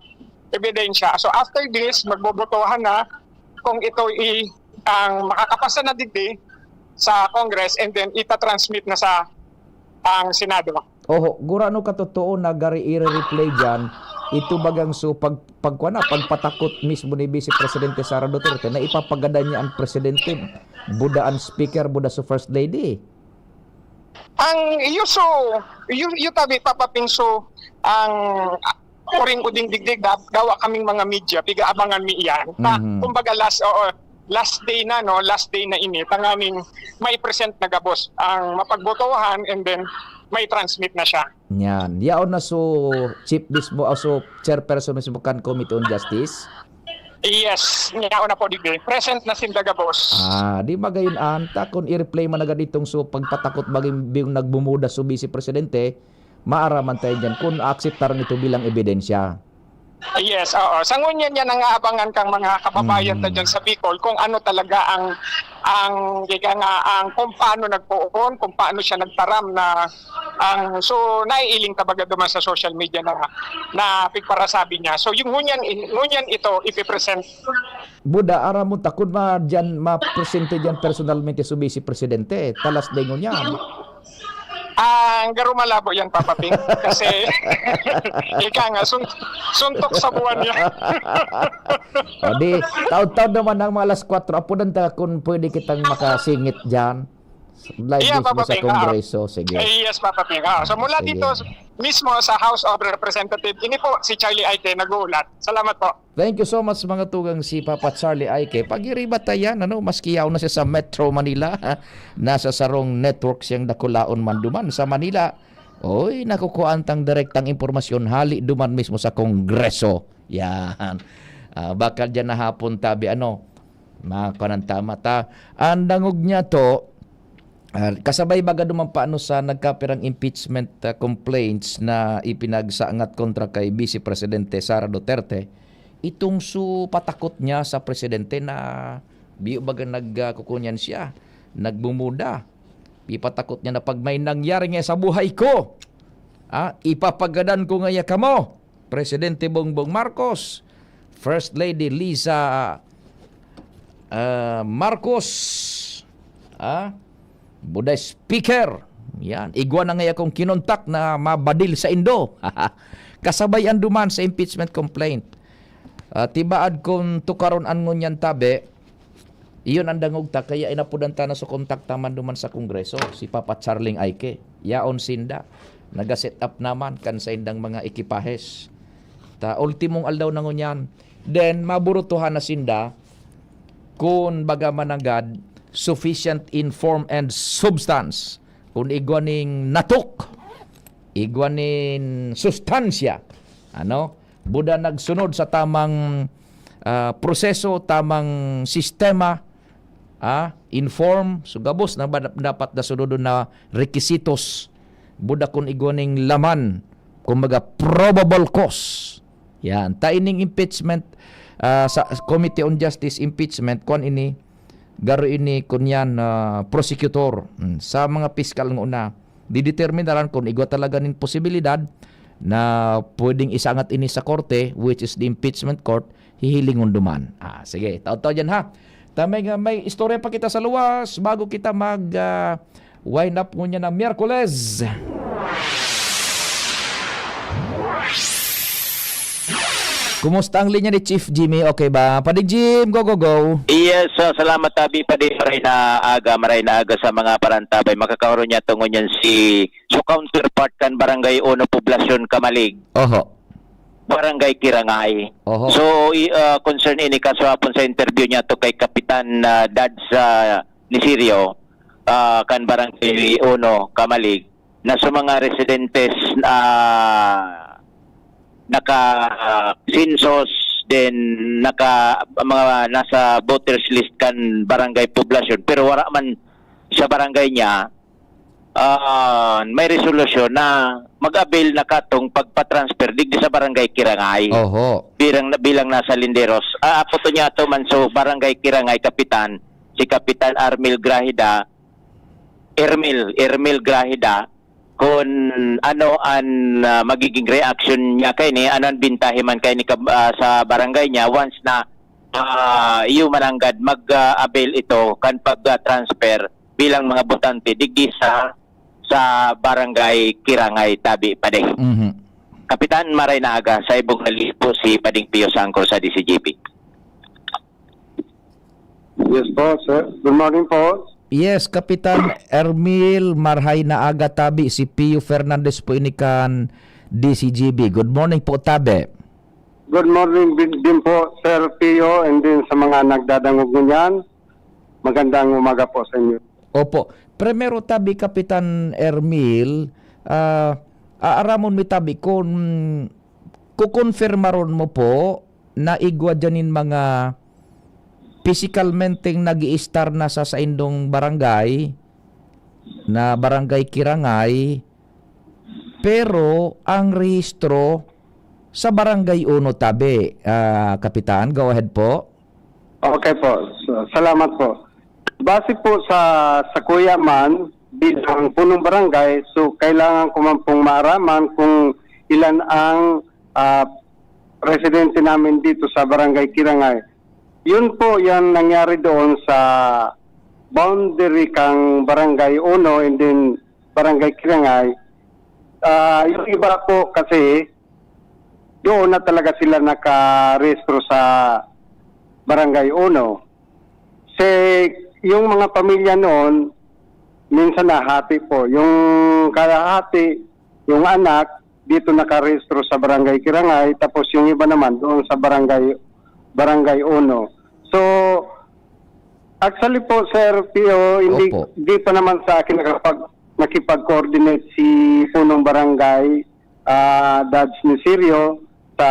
ebidensya. So after this, magbobotohan na kung ito ang makakapasa na digdi sa Congress and then ita-transmit na sa ang Senado. Gurano ka totoo na gari i-replay dyan, ito bagang pagpatakot mismo ni Vice Presidente Sara Duterte na ipapagada niya ang Presidente, buda ang Speaker, buda sa First Lady. Ang tabi papapingso ang uring uding digdig gawa kaming mga media piga-abangan mi iyan. Kumbaga last day na ini tanganing may present na gabos ang mapagbotohan and then may transmit na siya. Yan. Yaon na chief mismo chairperson mismo kan Committee on Justice. Yes, yaon na po digdi. Present na sinda gabos. Di magayon anta kung i-replay man agad itong pagpatakot baging biyong nagbumuda Vice Presidente, maaraman tayo dyan kung akseptaran ito bilang ebidensya. Yes, oo. Sa ngunyan yan ang aabangan kang mga kababayan na dyan sa Bicol kung ano talaga ang kung paano nagpuon, kung paano siya nagtaram na naiiling tabaga duman sa social media na pigparasabi niya. So yung ngunyan ito ipipresent. Buda, ara mo takot ma-presente dyan personalmente sa Vice Presidente. Talas din ngunyan. Ang garo malabo yan, Papa Ping. Kasi, suntok sa buwan niya. Taon-taon naman ng mga alas 4. Apunan ta kung pwede kitang makasingit dyan. Live mo sa Kongreso. Sige. Yes, Papa Ping. So mula dito mismo sa House of Representatives, ini po si Charlie Aike nag-uulat. Salamat po. Thank you so much mga tugang si Papa Charlie Aike. Pag-iribatayan, maski yaw na siya sa Metro Manila, nasa sarong network siyang dakulaon man duman sa Manila. Oy, nakukuhaan tang direktang impormasyon hali duman mismo sa Kongreso. Yan. Bakal dyan na hapon tabi makanan tama ta. Ang dangog niya to, kasabay baga duman paano sa nagkapirang impeachment complaints na ipinagsaangat kontra kay Vice Presidente Sara Duterte, itong patakot niya sa presidente na biyo baga nagkukunyan siya, nagbumuda. Ipatakot niya na pag may nangyari nga sa buhay ko, ipapagadan ko ngaya kamo, Presidente Bongbong Marcos, First Lady Liza Marcos, buday speaker. Yan. Igwa na ngayon kong kinontak na mabadil sa Indo. Kasabayan duman sa impeachment complaint. Tibaad kung tukaron an ngunyan tabi, iyon ang dangog ta, kaya inapudan ta na sa kontak taman duman sa Kongreso, si Papa Charlie Aike. Yaon sinda. Nag-set up naman kan sa indang mga ekipahes. Ultimong aldaw na ngunyan. Then, maburutuhan na sinda kung bagaman agad sufficient in form and substance, kung igwaning natok, igwaning sustansya, buda nagsunod sa tamang proseso, tamang sistema, inform, sugabos na dapat na sunod na requisitos, buda kung igwaning laman, kumbaga probable cause. Yan, taining impeachment sa Committee on Justice impeachment, kung ini garo ini kunyan prosecutor sa mga piskal ng una, dideterminaran kung igwa talaga nin posibilidad na pwedeng isangat ini sa korte, which is the impeachment court, hihilingon duman. Sige, tao-tao dyan ha. May istorya pa kita sa luwas bago kita wind up ngunya na Miyerkules. Kumusta ang linya ni Chief Jimmy? Okay ba? Padig Jim, go. Yes, salamat tabi padi maray na aga sa mga parantabay. Makakaroon niya tungon yan si counterpart kan Barangay Ono Poblasyon Kamalig. Barangay Kirangay. So concern ini kaso hapon sa interview niya to kay Kapitan Dads Nisirio kan Barangay Ono Kamalig na sa mga residentes naka-census, then mga nasa voters list kan barangay poblasyon, pero wala man sa barangay niya may resolusyon na mag-avail na katong pagpa-transfer digdi sa barangay Kirangay. Oho. Bilang nasa Linderos. Apo to niya to man so barangay Kirangay kapitan, si Kapitan Ermil Grahida kung ano ang magiging reaction niya kay ni anon bintahe man kay ni sa barangay niya once na iyo mananggad mag-avail ito kan pag-transfer bilang mga botante digdi sa barangay Kirangay tabi pade. Kapitan Maray Naaga sa ibong hali po si Pading Pio Sangko sa DCGP. Yes po, sir. Good morning po. Yes, Kapitan Ermil Marhay Naaga tabi si Pio Fernandez po inikan DCGB. Good morning po tabi. Good morning din po, Sir Pio, and din sa mga nagdadangog niyan. Magandang umaga po sa inyo. Opo. Primero tabi Kapitan Ermil, aaramon mi tabi kung kukonfirmaron mo po na igwa dyanin mga physicalmenteng nag-i-star na sa indong barangay na barangay Kirangay, pero ang rehistro sa barangay Uno tabi. Kapitan, go ahead po. Okay po. Salamat po. Base po sa Kuya Man, bilang punong barangay, so kailangan ko man pong maaraman kung ilan ang residente namin dito sa barangay Kirangay. Yun po yan nangyari doon sa boundary kang barangay Uno and then barangay Kirangay. Yung iba po kasi doon na talaga sila nakarehistro sa barangay Uno. Yung mga pamilya noon, minsan nahati po. Yung kalahati, yung anak, dito nakarehistro sa barangay Kirangay, tapos yung iba naman doon sa barangay Uno. So, actually po, Sir Pio, hindi pa naman sa akin nakipag-coordinate si punong barangay Dads ni Sirio sa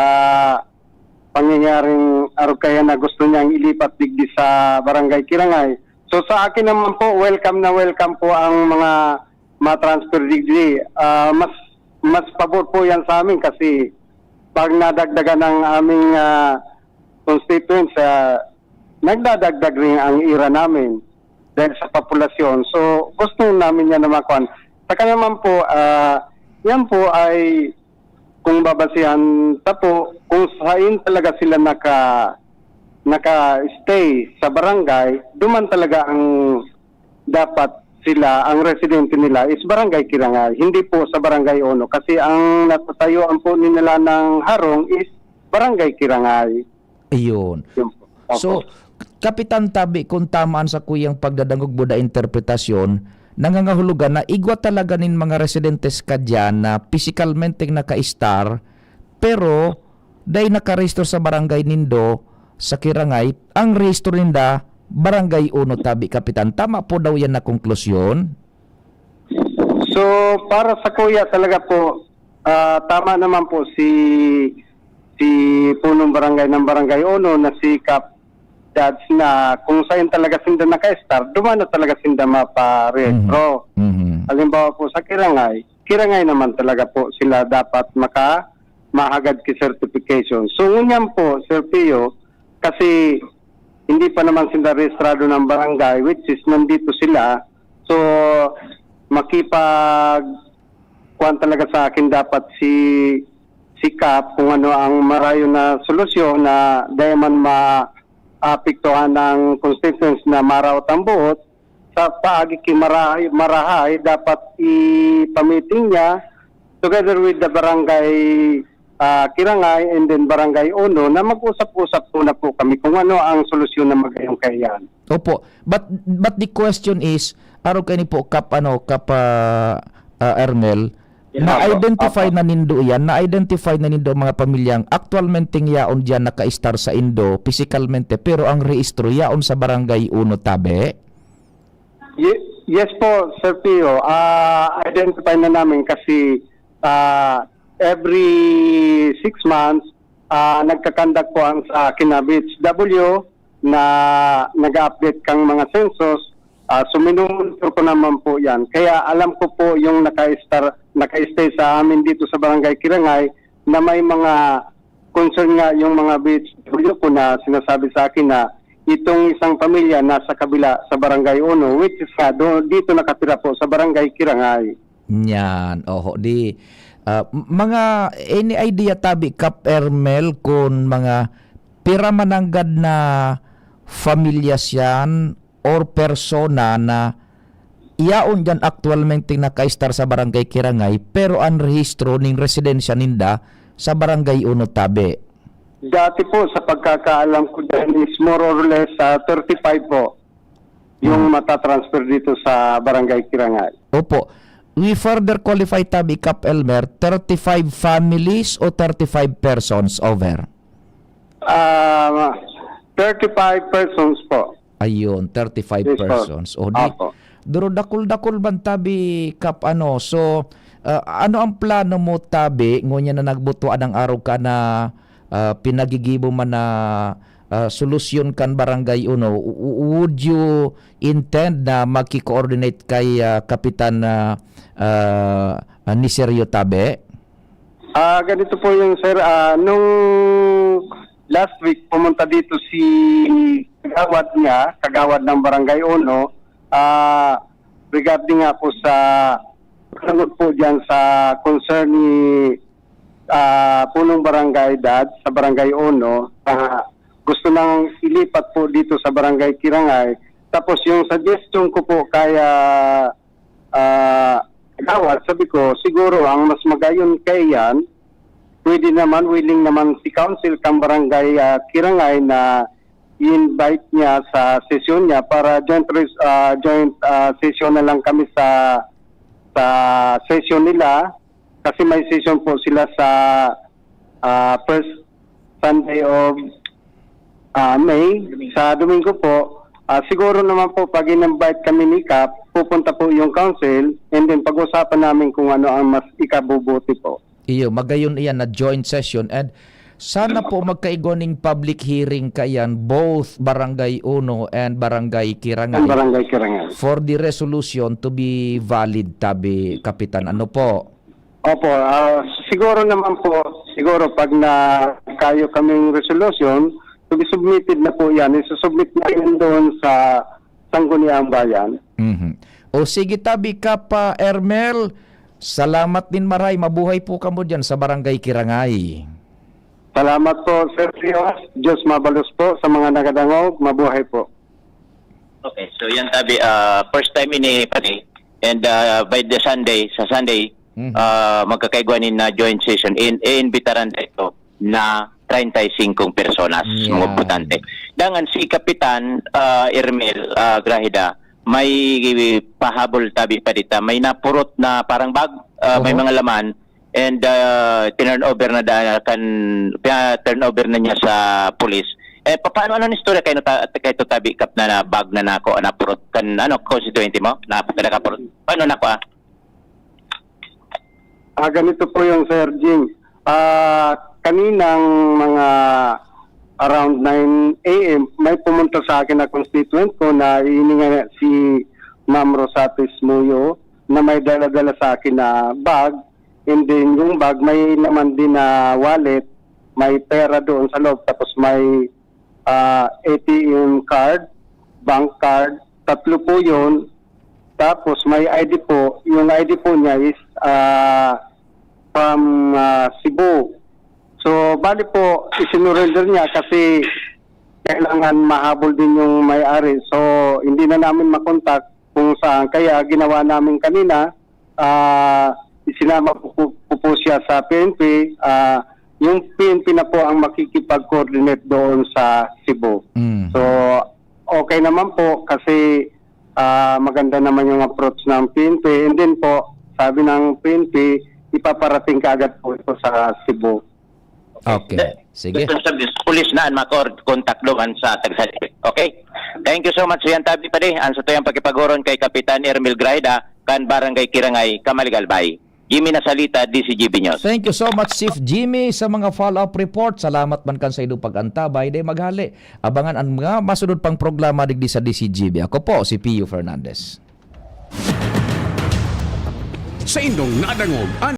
pangyayaring kaya na gusto niyang ilipat digdi sa barangay Kirangay. So sa akin naman po, welcome po ang mga ma-transfer digdi. Mas pabor po yan sa amin kasi pag nadagdagan ng aming constituents, nagdadagdag rin ang ira namin dahil sa populasyon. So gusto namin yan na makuhan. Saka naman po, yan po ay kung babasihan po, kung saan talaga sila naka-stay sa barangay, duman talaga ang dapat sila, ang residente nila is barangay Kirangay, hindi po sa barangay Uno. Kasi ang natatayuan po nila ng harong is barangay Kirangay. Ayun. So, Kapitan Tabi, kung tamaan sa kuyang pagdadangog buda interpretasyon, nangangahulugan na igwa talaga nin mga residentes ka dyan na physicalmente naka-star, pero dahil nakarehistro sa barangay nindo sa Kirangay, ang rehistro ninda barangay Uno tabi, Kapitan. Tama po daw yan na konklusyon? So, para sa kuya talaga po, tama naman po si punong barangay ng barangay Uno na si Kap Dads na kung saan talaga sinda naka-star, dumano talaga sinda mapa-retro. Halimbawa po sa Kirangay naman talaga po sila dapat mahagad ki certification. So ngunyan po, Sir Pio, kasi hindi pa naman sila rehistrado ng barangay, which is nandito sila, so kuwan talaga sa akin dapat si Kap kung ano ang marayo na solusyon na dahil man apektuhan ng constituents na maraw tambuot sa paagi marahay dapat ipamiting niya together with the barangay Kirangay and then barangay Uno na mag-usap-usap muna po kami kung ano ang solusyon na magayong kayan. Opo. But the question is, araw kayo ni po Kap Ermel, na-identify na nindo yan, na-identify na nindo mga pamilyang actualmente yaon dyan naka-star sa Indo, physicalmente, pero ang rehistro yaon sa barangay Uno tabi? Yes po, Sir Pio. Identify na namin kasi every 6 months, nagkakandak po ang sa Kinabits W na nag-update kang mga census Suminumonitor ko naman po yan. Kaya alam ko po yung naka-stay sa amin dito sa Barangay Kirangay na may mga concern nga yung mga BHW po na sinasabi sa akin na itong isang pamilya nasa kabila sa Barangay Uno, which is dito nakatira po sa Barangay Kirangay. Yan, di mga any idea tabi Kap Ermel kung mga piramananggad na familias yan or persona na iyaon dyan actualmente naka-star sa Barangay Kirangay pero ang rehistro ng residensya ninda sa Barangay Uno tabi? Dati po sa pagkakaalam ko dyan is more or less 35 po yung matatransfer dito sa Barangay Kirangay. Opo. We further qualify tabi Kap Elmer 35 families o 35 persons over? 35 persons po. Ayun, 35 Yes, persons. po. O di, duro dakul-dakul ban tabi Kap ano. So, ano ang plano mo tabi ngunya na nagbutuan ang araw ka na pinagigibo man na solusyon kan Barangay Uno? Would you intend na magki-coordinate kay Kapitan Niserio tabi? Ganito po yung sir, nung last week pumunta dito si kagawad ng Barangay Uno, regarding nga po sa sagot po dyan sa concern ni punong barangay dad sa Barangay Uno, gusto nang ilipat po dito sa Barangay Kirangay. Tapos yung suggestion ko po kaya kagawad, sabi ko siguro ang mas magayon kay yan, pwede naman, willing naman si Council kang Barangay Kirangay na i-invite niya sa sesyon niya para joint session na lang kami sa session nila, kasi may session po sila sa first Sunday of May, sa Domingo po. Siguro naman po pag in-invite kami ni Kap, pupunta po yung council and then pag-usapan namin kung ano ang mas ikabubuti po. Iyo, magayon iyan na joint session, and sana po magkaigoning public hearing kayan both Barangay Uno and Barangay Kirangay. Barangay Kirangay. For the resolution to be valid tabi Kapitan. Ano po? Opo, siguro naman po, pag na kayo kaming resolution, to be submitted na po yan. Isusubmit na yun doon sa Sangguniang Bayan. O sige tabi Kap Ermel, salamat din maray. Mabuhay po kamo dyan sa Barangay Kirangay. Salamat po, Sir Rios. Diyos mabalos po sa mga nagadangog. Mabuhay po. Okay, so yan tabi, first time ini pati, and by the Sunday, sa Sunday, magkakaigwanin na joint session, iimbitaran ito na 35 personas, mga butante. Dangan si Kapitan Ermel Grahida, may pahabol tabi pa dita, may napurot na parang bag, may mga laman, and turnover na niya sa police. Paano ang istorya kayo to tabi Kap na bag na nako napurot kan constituente mo na pagkakapurot? Paano nako ganito po yung Sir Jing. Kaninang mga around 9 a.m. may pumunta sa akin na constituent ko na hininga si Ma'am Rosatis Muyo na may dala-dala sa akin na bag, and then yung bag may naman din na wallet, may pera doon sa loob, tapos may ATM card, bank card, 3 po yun, tapos may ID po, yung ID po niya is from Cebu. So, bali po, isinurrender niya kasi kailangan mahabol din yung may-ari. So, hindi na namin makontak kung saan. Kaya, ginawa namin kanina, isinama po siya sa PNP. Yung PNP na po ang makikipag-coordinate doon sa Cebu. So, okay naman po kasi maganda naman yung approach ng PNP. And then po, sabi ng PNP, ipaparating kaagad po ito sa Cebu. Okay. Sige. Pulis na maka-contact doon sa Tagsali. Okay? Thank you so much yan tabi pa di. Ang sa tuyang pagkipaghoron kay Kapitan Ermel Grahida kan Barangay Kirangay, Kamaligalbay. Jimmy Nasalita, DCGB News. Thank you so much, Chief Jimmy, sa mga follow-up report. Salamat man kan sa inyong pag-antabay. Day maghali. Abangan ang mga masunod pang programa digdi sa DCGB. Ako po, si Pio Fernandez. Sa indong nadangog